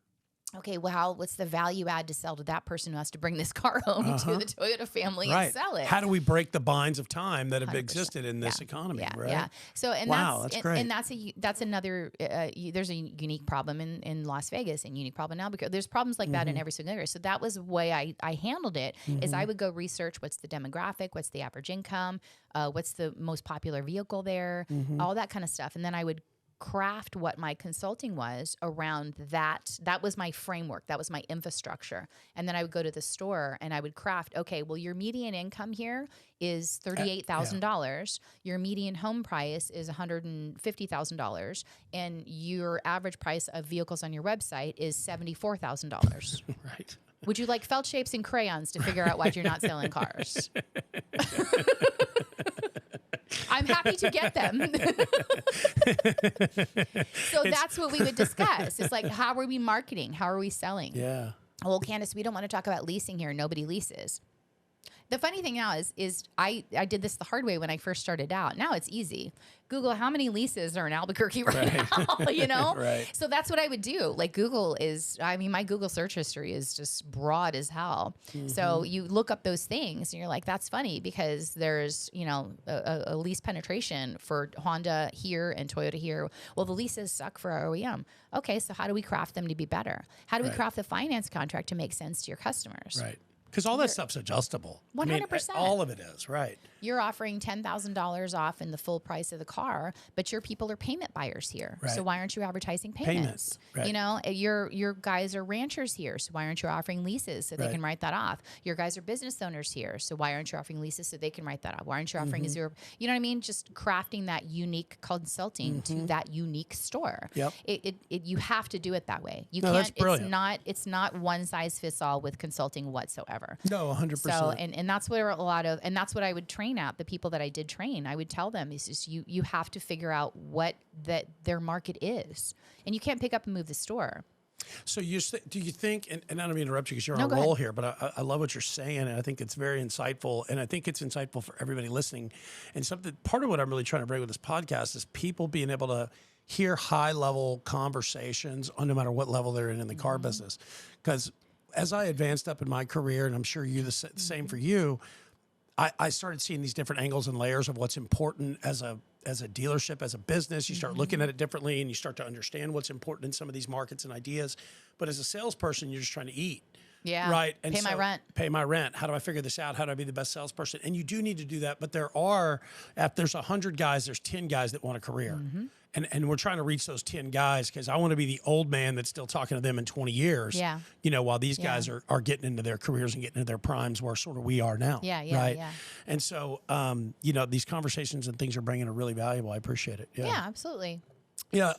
okay, well, what's the value add to sell to that person who has to bring this car home to the Toyota family and sell it? How do we break the binds of time that have existed in this economy? Right? Yeah. So, and that's great. And that's another. There's a unique problem in Las Vegas, and unique problem now because there's problems like that in every single area. So that was the way I handled it. Is I would go research what's the demographic, what's the average income, what's the most popular vehicle there, all that kind of stuff, and then I would craft what my consulting was around that. That was my framework. That was my infrastructure. And then I would go to the store and I would craft, okay, well, your median income here is $38,000. Your median home price is $150,000. And your average price of vehicles on your website is $74,000. Right. Would you like felt shapes and crayons to figure out why you're not selling cars? I'm happy to get them. So that's what we would discuss. It's like, how are we marketing? How are we selling? Yeah. Well, Candice, we don't want to talk about leasing here. Nobody leases. The funny thing now is I did this the hard way when I first started out. Now it's easy. Google how many leases are in Albuquerque right now, Right. So that's what I would do. Like Google my Google search history is just broad as hell. So you look up those things and you're like, that's funny because there's, a lease penetration for Honda here and Toyota here. Well, the leases suck for our OEM. Okay, so how do we craft them to be better? How do we craft the finance contract to make sense to your customers? Right. Because all that stuff's adjustable. 100%. All of it is, right. You're offering $10,000 off in the full price of the car, but your people are payment buyers here. Right. So why aren't you advertising payments? Right. Your guys are ranchers here, so why aren't you offering leases so they can write that off? Your guys are business owners here, so why aren't you offering leases so they can write that off? Why aren't you offering zero? You know what I mean? Just crafting that unique consulting to that unique store. Yep. You have to do it that way. You No, can't. that's brilliant. It's not one size fits all with consulting whatsoever. No, 100%. So, and that's where and that's what I would train at. The people that I did train, I would tell them is just you have to figure out what their market is, and you can't pick up and move the store. So do you think, and I don't mean to interrupt you because you're on No, a go roll ahead. here, but I love what you're saying, and I think it's very insightful, and I think it's insightful for everybody listening. And part of what I'm really trying to bring with this podcast is people being able to hear high-level conversations on no matter what level they're in the car business. Because as I advanced up in my career, and I'm sure the same for you, I started seeing these different angles and layers of what's important as a dealership, as a business. You start looking at it differently, and you start to understand what's important in some of these markets and ideas. But as a salesperson, you're just trying to eat. Yeah. Right. And pay my rent. Pay my rent. How do I figure this out? How do I be the best salesperson? And you do need to do that. But if there's 100 guys, there's 10 guys that want a career. And we're trying to reach those 10 guys because I want to be the old man that's still talking to them in 20 years. Yeah. While these guys are getting into their careers and getting into their primes where sort of we are now. Yeah. Right. Yeah. And so, these conversations and things are bringing are really valuable. I appreciate it. Yeah, absolutely. Yeah,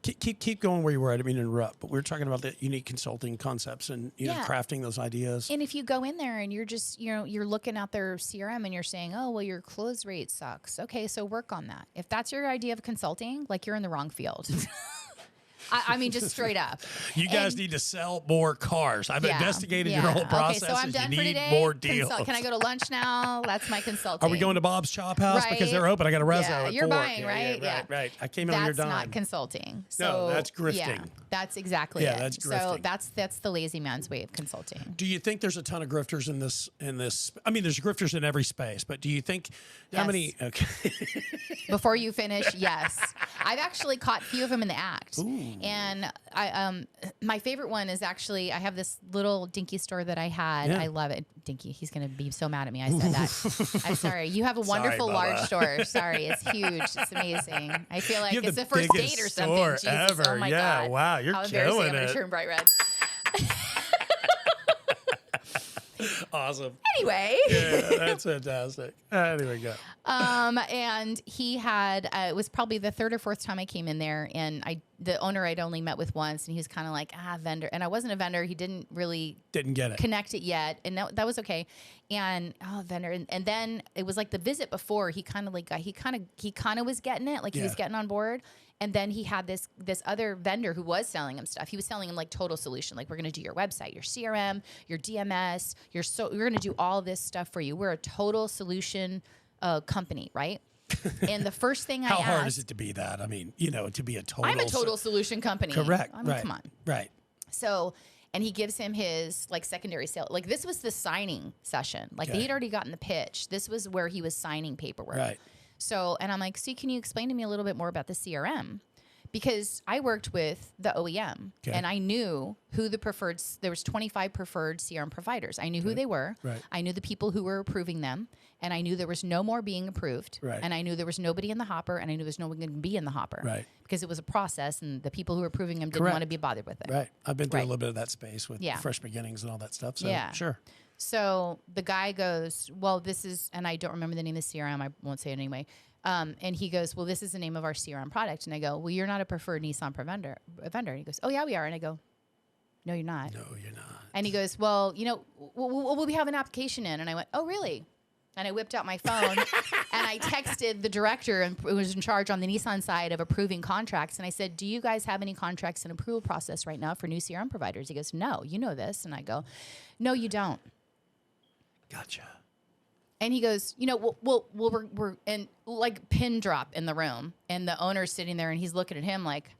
keep going where you were. I didn't mean to interrupt, but we were talking about the unique consulting concepts and crafting those ideas. And if you go in there and you're just you're looking at their CRM and you're saying, oh well, your close rate sucks. Okay, so work on that. If that's your idea of consulting, like you're in the wrong field. I mean, just straight up. You guys need to sell more cars. I've investigated your whole process. Okay, so I'm done you for need today. more deals. Can I go to lunch now? That's my consulting. Are we going to Bob's Chop House because they're open? I got a reso at you're 4. buying, right? Yeah, right. I came in on your dime. That's not consulting. So, no, that's grifting. Yeah, that's exactly it. Yeah, that's grifting. So that's the lazy man's way of consulting. Do you think there's a ton of grifters in this? I mean, there's grifters in every space, but do you think how many? Okay. Before you finish, yes, I've actually caught a few of them in the act, and my favorite one is actually I have this little dinky store that I had. I love it. Dinky, he's gonna be so mad at me. I said that. I'm sorry. You have a wonderful large store. Sorry, it's huge. It's amazing. I feel like it's the first date or something. Jesus, ever. Oh my God. Wow, you're how killing embarrassing. I'm it. gonna turn bright red. Awesome. Anyway. Yeah, that's fantastic. Anyway, go. And he had, it was probably the third or fourth time I came in there, and the owner I'd only met with once, and he was kind of like, vendor. And I wasn't a vendor. He didn't get it. Connect it yet. And that was okay. And vendor. And then it was like the visit before, he kind of was getting it. Like he was getting on board. And then he had this other vendor who was selling him stuff. He was selling him like total solution. Like, we're going to do your website, your CRM, your DMS, we're going to do all this stuff for you. We're a total solution company, right? And the first thing How hard is it to be that? I mean, to be a total. I'm a total solution company. Correct. I mean, come on. Right. So, and he gives him his like secondary sale. Like, this was the signing session. Like he'd already gotten the pitch. This was where he was signing paperwork. Right. So, and I'm like, see, can you explain to me a little bit more about the CRM? Because I worked with the OEM and I knew who there was 25 preferred CRM providers. I knew who they were. Right. I knew the people who were approving them, and I knew there was no more being approved. Right. And I knew there was nobody in the hopper, and I knew there was no one going to be in the hopper. Right. Because it was a process, and the people who were approving them didn't want to be bothered with it. Right. I've been through a little bit of that space with fresh beginnings and all that stuff. So, yeah. Sure. So the guy goes, well, this is, and I don't remember the name of the CRM. I won't say it anyway. And he goes, well, this is the name of our CRM product. And I go, well, you're not a preferred Nissan vendor. And he goes, oh, yeah, we are. And I go, no, you're not. No, you're not. And he goes, well, we have an application in. And I went, oh, really? And I whipped out my phone and I texted the director who was in charge on the Nissan side of approving contracts. And I said, do you guys have any contracts in approval process right now for new CRM providers? He goes, no, you know this. And I go, no, you don't. Gotcha. And he goes, we're in like pin drop in the room, and the owner's sitting there, and he's looking at him like,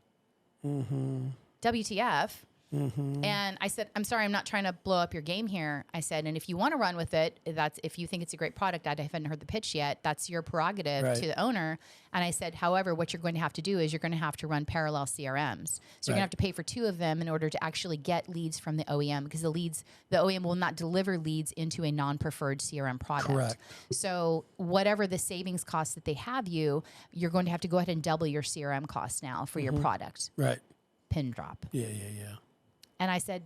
WTF? Mm-hmm. And I said, I'm sorry, I'm not trying to blow up your game here. I said, and if you want to run with it, if you think it's a great product, I haven't heard the pitch yet. That's your prerogative to the owner. And I said, however, what you're going to have to do is you're going to have to run parallel CRMs. So you're going to have to pay for 2 of them in order to actually get leads from the OEM, because the OEM will not deliver leads into a non-preferred CRM product. Correct. So whatever the savings costs that they have you're going to have to go ahead and double your CRM costs now for your product. Right. Pin drop. Yeah. And I said,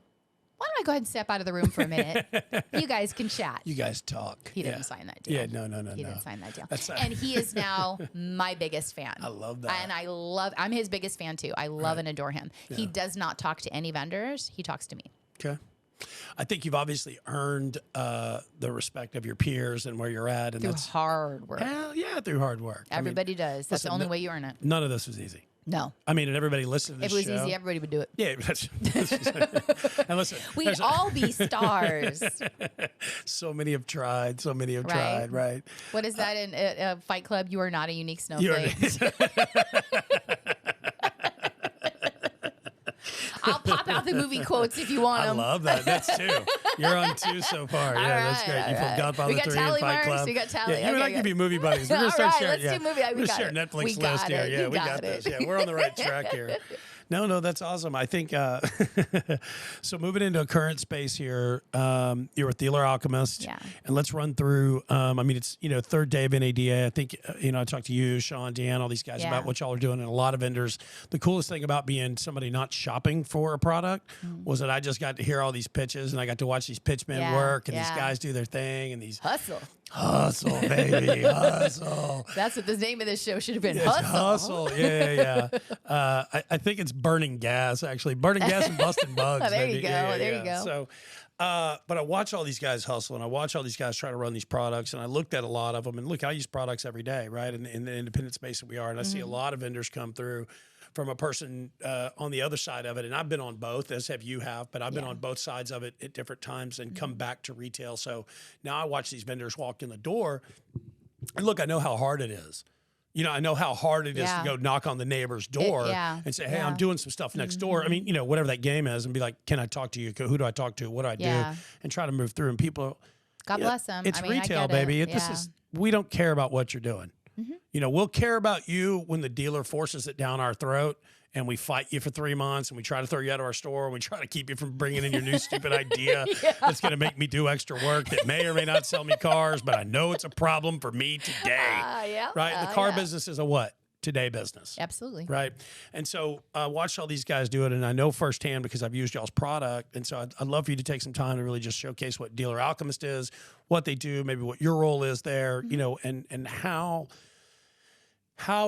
why don't I go ahead and step out of the room for a minute? You guys can chat. You guys talk. He didn't sign that deal. Yeah, no. He didn't sign that deal. That's and he is now my biggest fan. I love that. And I'm his biggest fan too. I love and adore him. Yeah. He does not talk to any vendors. He talks to me. Okay. I think you've obviously earned the respect of your peers and where you're at. And through hard work. Through hard work. Everybody does. That's the only way you earn it. None of this was easy. No. I mean, and everybody listened to this show. If it was easy, everybody would do it. Yeah. And listen. We'd all be stars. So many have tried. Tried, right? What is that in Fight Club? You are not a unique snowflake. I'll pop out the movie quotes if you want them. I love that. That's 2. You're on 2 so far. That's great. You pulled Godfather 3 and Fight Club. We got tally. Yeah, you and I can be movie buddies. We're going to start sharing. Let's do movie. We're share Netflix list here. Yeah, we got this. Yeah, we're on the right track here. No, that's awesome. I think so. Moving into a current space here, you're with Dealer Alchemist, and let's run through. I mean, it's 3rd day of NADA. I think I talked to you, Sean, Dan, all these guys about what y'all are doing, and a lot of vendors. The coolest thing about being somebody not shopping for a product was that I just got to hear all these pitches, and I got to watch watch these pitchmen work and these guys do their thing and these hustle, baby, hustle. That's what the name of this show should have been. It's hustle. Yeah. I think it's burning gas, actually. Burning gas and busting bugs. There maybe. you go. There you go. So, but I watch all these guys hustle, and I watch all these guys try to run these products, and I looked at a lot of them. And look, I use products every day, right, in the independent space that we are. And I see a lot of vendors come through from a person on the other side of it. And I've been on both, as have you have, but I've been on both sides of it at different times and come back to retail. So now I watch these vendors walk in the door, and look, I know how hard it is. You know, I know how hard it is to go knock on the neighbor's door and say, hey, I'm doing some stuff next door. I mean, you know, whatever that game is, and be like, can I talk to you? Who do I talk to? What do I do? And try to move through. And people, God bless them. It's retail, baby. This is, we don't care about what you're doing. You know, we'll care about you when the dealer forces it down our throat and we fight you for 3 months and we try to throw you out of our store and we try to keep you from bringing in your new stupid idea that's going to make me do extra work that may or may not sell me cars, but I know it's a problem for me today. Right? The car business is a what? Today business. Absolutely. Right. And so I watched all these guys do it, and I know firsthand because I've used y'all's product. And so I'd love for you to take some time to really just showcase what Dealer Alchemist is, what they do, maybe what your role is there, you know, and how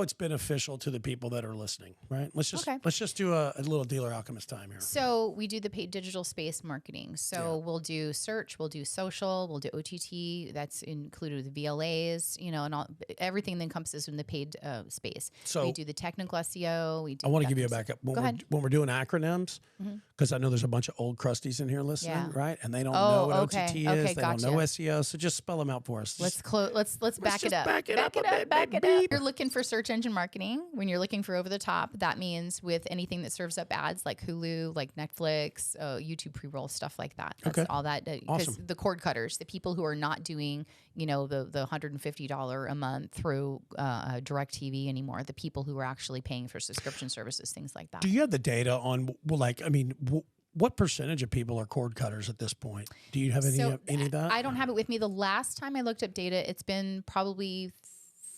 it's beneficial to the people that are listening, right? Let's just do a little Dealer Alchemist time here. So we do the paid digital space marketing. So we'll do search, we'll do social, we'll do OTT. That's included with the VLAs, you know, and everything that encompasses in the paid space. So we do the technical SEO. I want to give you a backup. When we're doing acronyms, because I know there's a bunch of old crusties in here listening, right? And they don't know what OTT is. They don't know SEO. So just spell them out for us. Let's back it up. Back it up. You're looking for search engine marketing. When you're looking for over the top, that means with anything that serves up ads like Hulu, like Netflix, YouTube pre-roll, stuff like that. That's all that. Because the cord cutters, the people who are not doing, you know, the $150 a month through DirecTV anymore, the people who are actually paying for subscription services, things like that. Do you have the data on, like, I mean, what percentage of people are cord cutters at this point? Do you have any of that? I don't have it with me. The last time I looked up data, it's been probably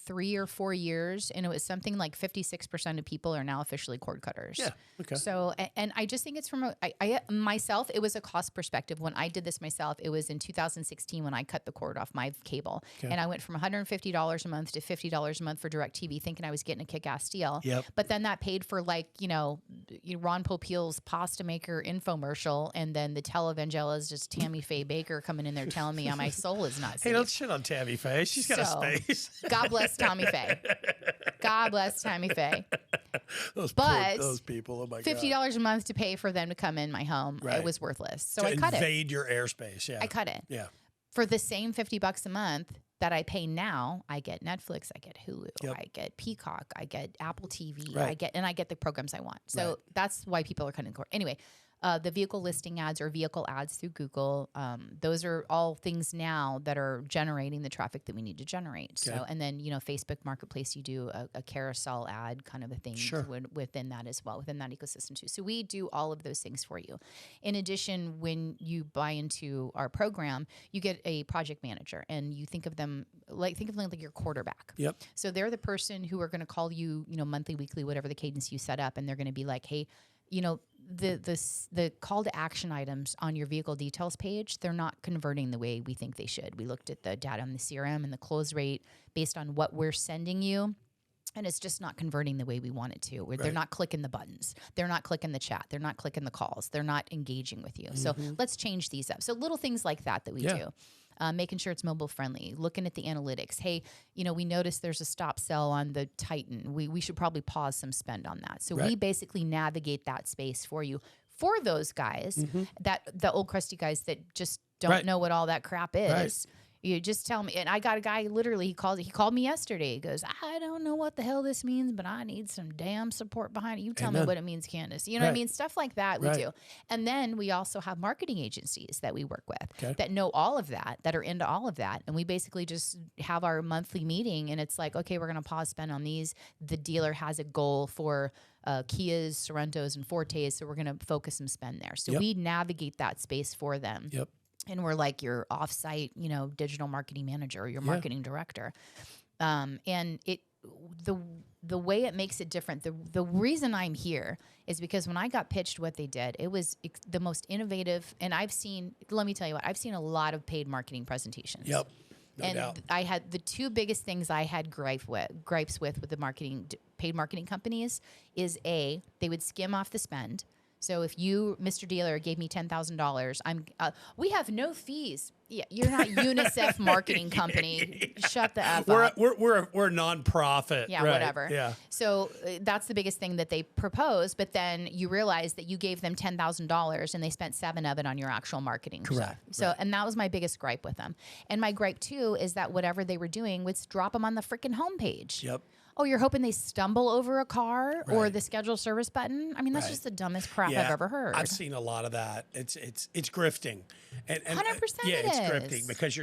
3 or 4 years, and it was something like 56% of people are now officially cord cutters. Yeah. Okay. So, and I just think it's from I myself, it was a cost perspective. When I did this myself, it was in 2016 when I cut the cord off my cable, and I went from $150 a month to $50 a month for DirecTV, thinking I was getting a kick-ass deal. Yep. But then that paid for, like, you know, Ron Popeil's pasta maker infomercial, and then the televangela's just Tammy Faye Baker coming in there telling me my soul is not safe. Hey, don't shit on Tammy Faye. She's got a space. God bless Tommy Faye. God bless Tommy Faye. Those people. Oh my God. $50 a month to pay for them to come in my home. Right. It was worthless. So I cut it. Invade your airspace. Yeah. I cut it. Yeah. For the same $50 a month that I pay now, I get Netflix, I get Hulu, I get Peacock, I get Apple TV, I get the programs I want. So that's why people are cutting the cord. Anyway, the vehicle listing ads or vehicle ads through Google, those are all things now that are generating the traffic that we need to generate. So, and then, you know, Facebook Marketplace, you do a carousel ad kind of a thing within that as well, within that ecosystem too. So we do all of those things for you. In addition, when you buy into our program, you get a project manager, and you think of them like your quarterback. Yep. So they're the person who are going to call you, you know, monthly, weekly, whatever the cadence you set up, and they're going to be like, hey, you know, the call to action items on your vehicle details page, they're not converting the way we think they should. We looked at the data on the CRM and the close rate based on what we're sending you, and it's just not converting the way we want it to. They're not clicking the buttons. They're not clicking the chat. They're not clicking the calls. They're not engaging with you. So let's change these up. So little things like that we do. Making sure it's mobile friendly, looking at the analytics. Hey, you know, we noticed there's a stop sell on the Titan. We should probably pause some spend on that. So we basically navigate that space for you. For those guys, that the old crusty guys that just don't know what all that crap is. You just tell me. And I got a guy, literally, he called me yesterday. He goes, I don't know what the hell this means, but I need some damn support behind it. You tell me what it means, Candice. You know what I mean? Stuff like that we do. And then we also have marketing agencies that we work with that know all of that, that are into all of that. And we basically just have our monthly meeting, and it's like, okay, we're going to pause spend on these. The dealer has a goal for Kias, Sorrentos, and Fortes, so we're going to focus some spend there. So we navigate that space for them. Yep. And we're like your offsite, you know, digital marketing manager or your marketing director. And the way it makes it different, the reason I'm here is because when I got pitched what they did, it was the most innovative. And let me tell you what, I've seen a lot of paid marketing presentations. Yep. No and doubt. I had the two biggest things I had gripes with the paid marketing companies is they would skim off the spend. So if you, Mr. Dealer, gave me $10,000, we have no fees. Yeah, you're not UNICEF marketing company. Shut the F up. We're a nonprofit. Yeah, right. whatever. Yeah. So that's the biggest thing that they propose. But then you realize that you gave them $10,000 and they spent $7,000 of it on your actual marketing Correct. stuff. So, and that was my biggest gripe with them. And my gripe too is that whatever they were doing was drop them on the freaking homepage. Yep. Oh, you're hoping they stumble over a car or Right. the schedule service button? I mean, that's Right. just the dumbest crap Yeah, I've ever heard. I've seen a lot of that. It's grifting. And 100% yeah, it it's is. grifting because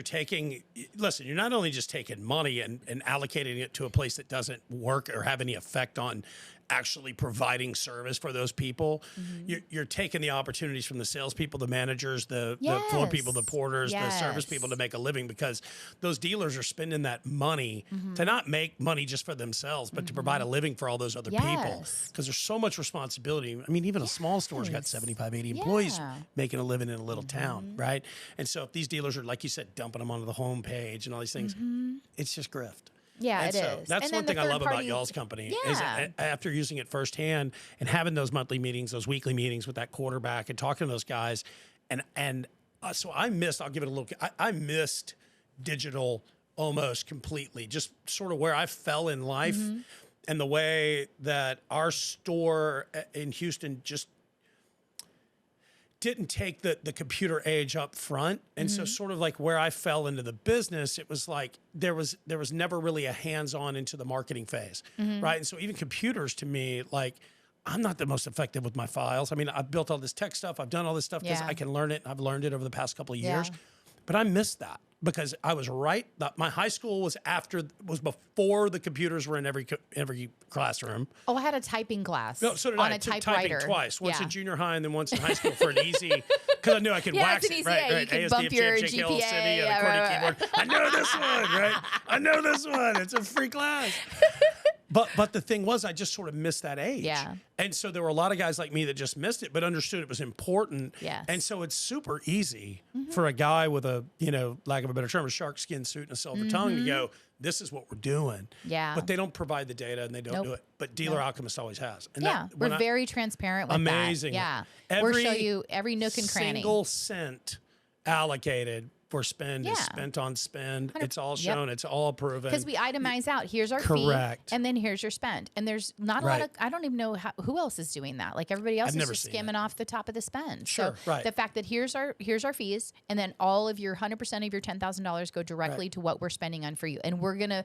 listen, you're not only just taking money and allocating it to a place that doesn't work or have any effect on actually providing service for those people. Mm-hmm. You're taking the opportunities from the salespeople, the managers, the floor people, the porters, the service people to make a living, because those dealers are spending that money to not make money just for themselves, but to provide a living for all those other people. Because there's so much responsibility. I mean, even a small store's got 75, 80 employees making a living in a little town, right? And so if these dealers are, like you said, dumping them onto the homepage and all these things, it's just grift. Yeah, And it so is. that's And one then thing the I love third about party- y'all's company is Yeah. after using it firsthand and having those monthly meetings, those weekly meetings with that quarterback and talking to those guys. So I missed, I'll give it a little, I missed digital almost completely, just sort of where I fell in life and the way that our store in Houston just didn't take the computer age up front. And so sort of like where I fell into the business, it was like there was never really a hands-on into the marketing phase, right? And so even computers to me, like, I'm not the most effective with my files. I mean, I've built all this tech stuff. I've done all this stuff because I can learn it. I've learned it over the past couple of years. But I missed that because I was right. My high school was before the computers were in every classroom. Oh, I had a typing class. No, so did on I. a Took typewriter. typing twice. Once Yeah. in junior high and then once in high school for an easy, because I knew I could wax it's an it. easy, Right, you right. can ASDF, bump your JKL, GPA. Civi, Yeah, QWERTY right. keyboard. I know this one, right? I know this one. It's a free class. But the thing was, I just sort of missed that age. Yeah. And so there were a lot of guys like me that just missed it, but understood it was important. Yes. And so it's super easy for a guy with a, lack of a better term, a shark skin suit and a silver tongue to go, this is what we're doing. Yeah. But they don't provide the data and they don't do it. But Dealer Alchemist always has. And We're very transparent with amazing. that. Yeah. We'll show you every nook and cranny. Single cent allocated for spend is spent on spend. It's all shown. It's all proven. Because we itemize out, here's our Correct. fee, and then here's your spend. And there's not a lot of, I don't even know who else is doing that. Like everybody else I've is never just seen skimming off the top of the spend. Sure, so right. the fact that here's our fees, and then all of your 100% of your $10,000 go directly to what we're spending on for you. And we're gonna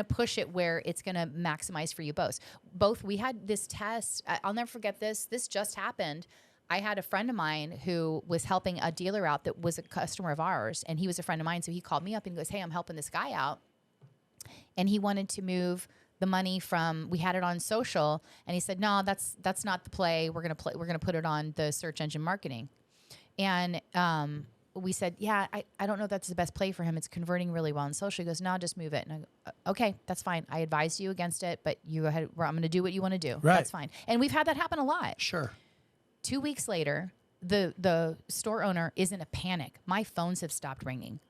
push it where it's gonna maximize for you both. We had this test, I'll never forget this. This just happened. I had a friend of mine who was helping a dealer out that was a customer of ours, and he was a friend of mine. So he called me up and goes, "Hey, I'm helping this guy out." And he wanted to move the money we had it on social, and he said, "No, that's not the play. We're going to put it on the search engine marketing." And we said, "Yeah, I don't know if that's the best play for him. It's converting really well on social." He goes, "No, just move it." And I go, "Okay, that's fine. I advised you against it, but you go ahead. I'm going to do what you want to do. Right. That's fine." And we've had that happen a lot. Sure. 2 weeks later, the store owner is in a panic. My phones have stopped ringing.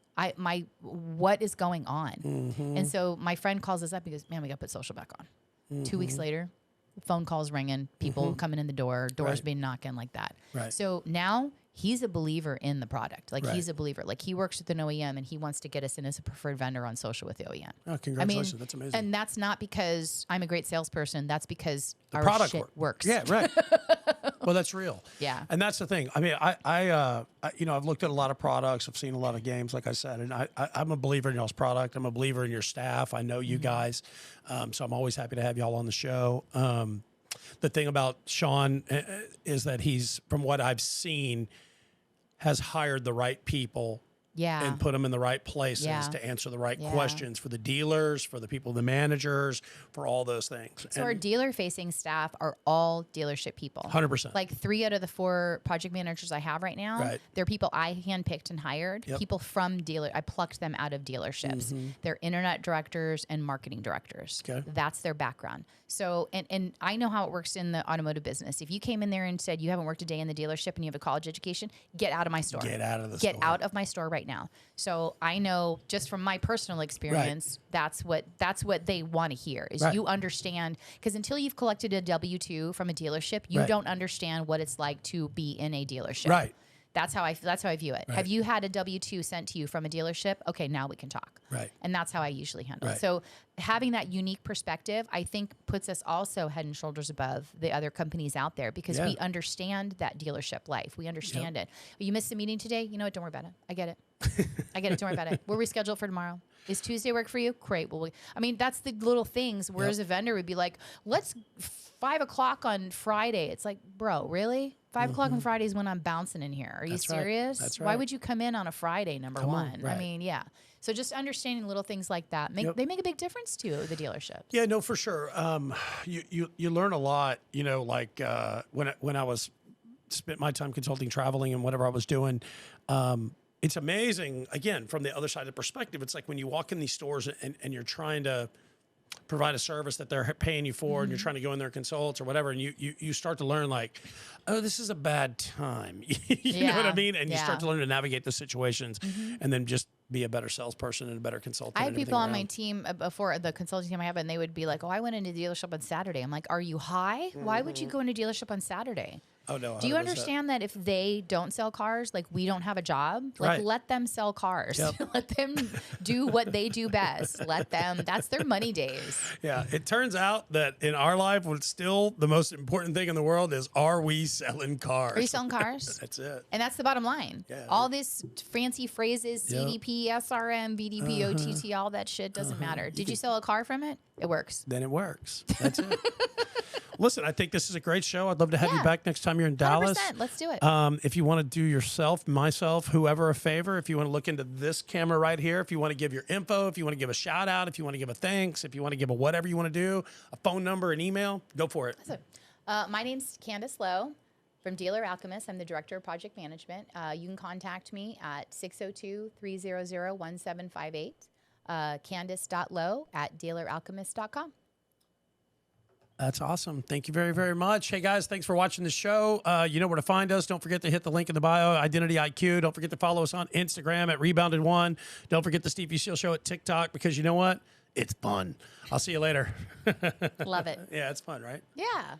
What is going on? And so my friend calls us up. He goes, "Man, we got to put social back on." 2 weeks later, the phone calls ringing, people coming in the doors being knocking like that. Right. So now he's a believer in the product. Like he's a believer. Like he works with an OEM and he wants to get us in as a preferred vendor on social with the OEM. Oh, congratulations. That's amazing. And that's not because I'm a great salesperson. That's because our product shit works. Yeah, right. Well, that's real. Yeah. And that's the thing. I mean, I've looked at a lot of products. I've seen a lot of games, like I said, and I'm a believer in y'all's product. I'm a believer in your staff. I know you guys. So I'm always happy to have y'all on the show. The thing about Sean is that he's, from what I've seen, has hired the right people, Yeah. and put them in the right places to answer the right questions for the dealers, for the people, the managers, for all those things. So our dealer-facing staff are all dealership people. 100%. Like 3 out of the 4 project managers I have right now, they're people I handpicked and hired. People from dealer. I plucked them out of dealerships. They're internet directors and marketing directors. That's their background. So, and I know how it works in the automotive business. If you came in there and said you haven't worked a day in the dealership and you have a college education, get out of my store. Get out of the store. Get out of my store right now. So I know just from my personal experience, that's what they want to hear is you understand, because until you've collected a W-2 from a dealership, you don't understand what it's like to be in a dealership. Right. That's how I view it. Have you had a W-2 sent to you from a dealership? Okay, now we can talk. Right. And that's how I usually handle it. So having that unique perspective, I think, puts us also head and shoulders above the other companies out there, because we understand that dealership life. We understand it. You missed a meeting today? You know what? Don't worry about it. I get it. I get it. Don't worry about it. We're rescheduled for tomorrow. Is Tuesday work for you? Great. Well, I mean, that's the little things. Whereas a vendor would be like, let's 5 o'clock on Friday. It's like, bro, really? 5 o'clock on Friday is when I'm bouncing in here. Are you serious? That's Why would you come in on a Friday, number one? I mean, So just understanding little things like that, they make a big difference to the dealership. Yeah, no, for sure. You learn a lot, you know, like when I was spent my time consulting, traveling, and whatever I was doing. It's amazing, again, from the other side of the perspective. It's like when you walk in these stores and you're trying to provide a service that they're paying you for, and you're trying to go in there and consult or whatever, and you start to learn like, oh, this is a bad time. You know what I mean? And you start to learn to navigate the situations and then just be a better salesperson and a better consultant. I had people on my team before, the consulting team I have, and they would be like, oh, I went into the dealership on Saturday. I'm like, are you high? Why would you go into a dealership on Saturday? Oh, no. 100%. Do you understand that if they don't sell cars, like we don't have a job? Like let them sell cars. Let them do what they do best. That's their money days. Yeah. It turns out that in our life, what's still the most important thing in the world is, are we selling cars? Are you selling cars? That's it. And that's the bottom line. Yeah. All these fancy phrases, CDP, SRM, BDP, OTT, all that shit doesn't matter. Did you sell a car from it? It works. Then it works. That's it. Listen, I think this is a great show. I'd love to have you back next time you're in Dallas. 100%. Let's do it. If you want to do yourself, myself, whoever a favor, if you want to look into this camera right here, if you want to give your info, if you want to give a shout out, if you want to give a thanks, if you want to give a whatever you want to do, a phone number, an email, go for it. My name's Candice Lowe from Dealer Alchemist. I'm the Director of Project Management. You can contact me at 602-300-1758, candice.lowe@dealeralchemist.com. That's awesome. Thank you very, very much. Hey, guys, thanks for watching the show. You know where to find us. Don't forget to hit the link in the bio, Identity IQ. Don't forget to follow us on Instagram at Rebounded1. Don't forget the Steve Buscille Show at TikTok, because you know what? It's fun. I'll see you later. Love it. Yeah, it's fun, right? Yeah.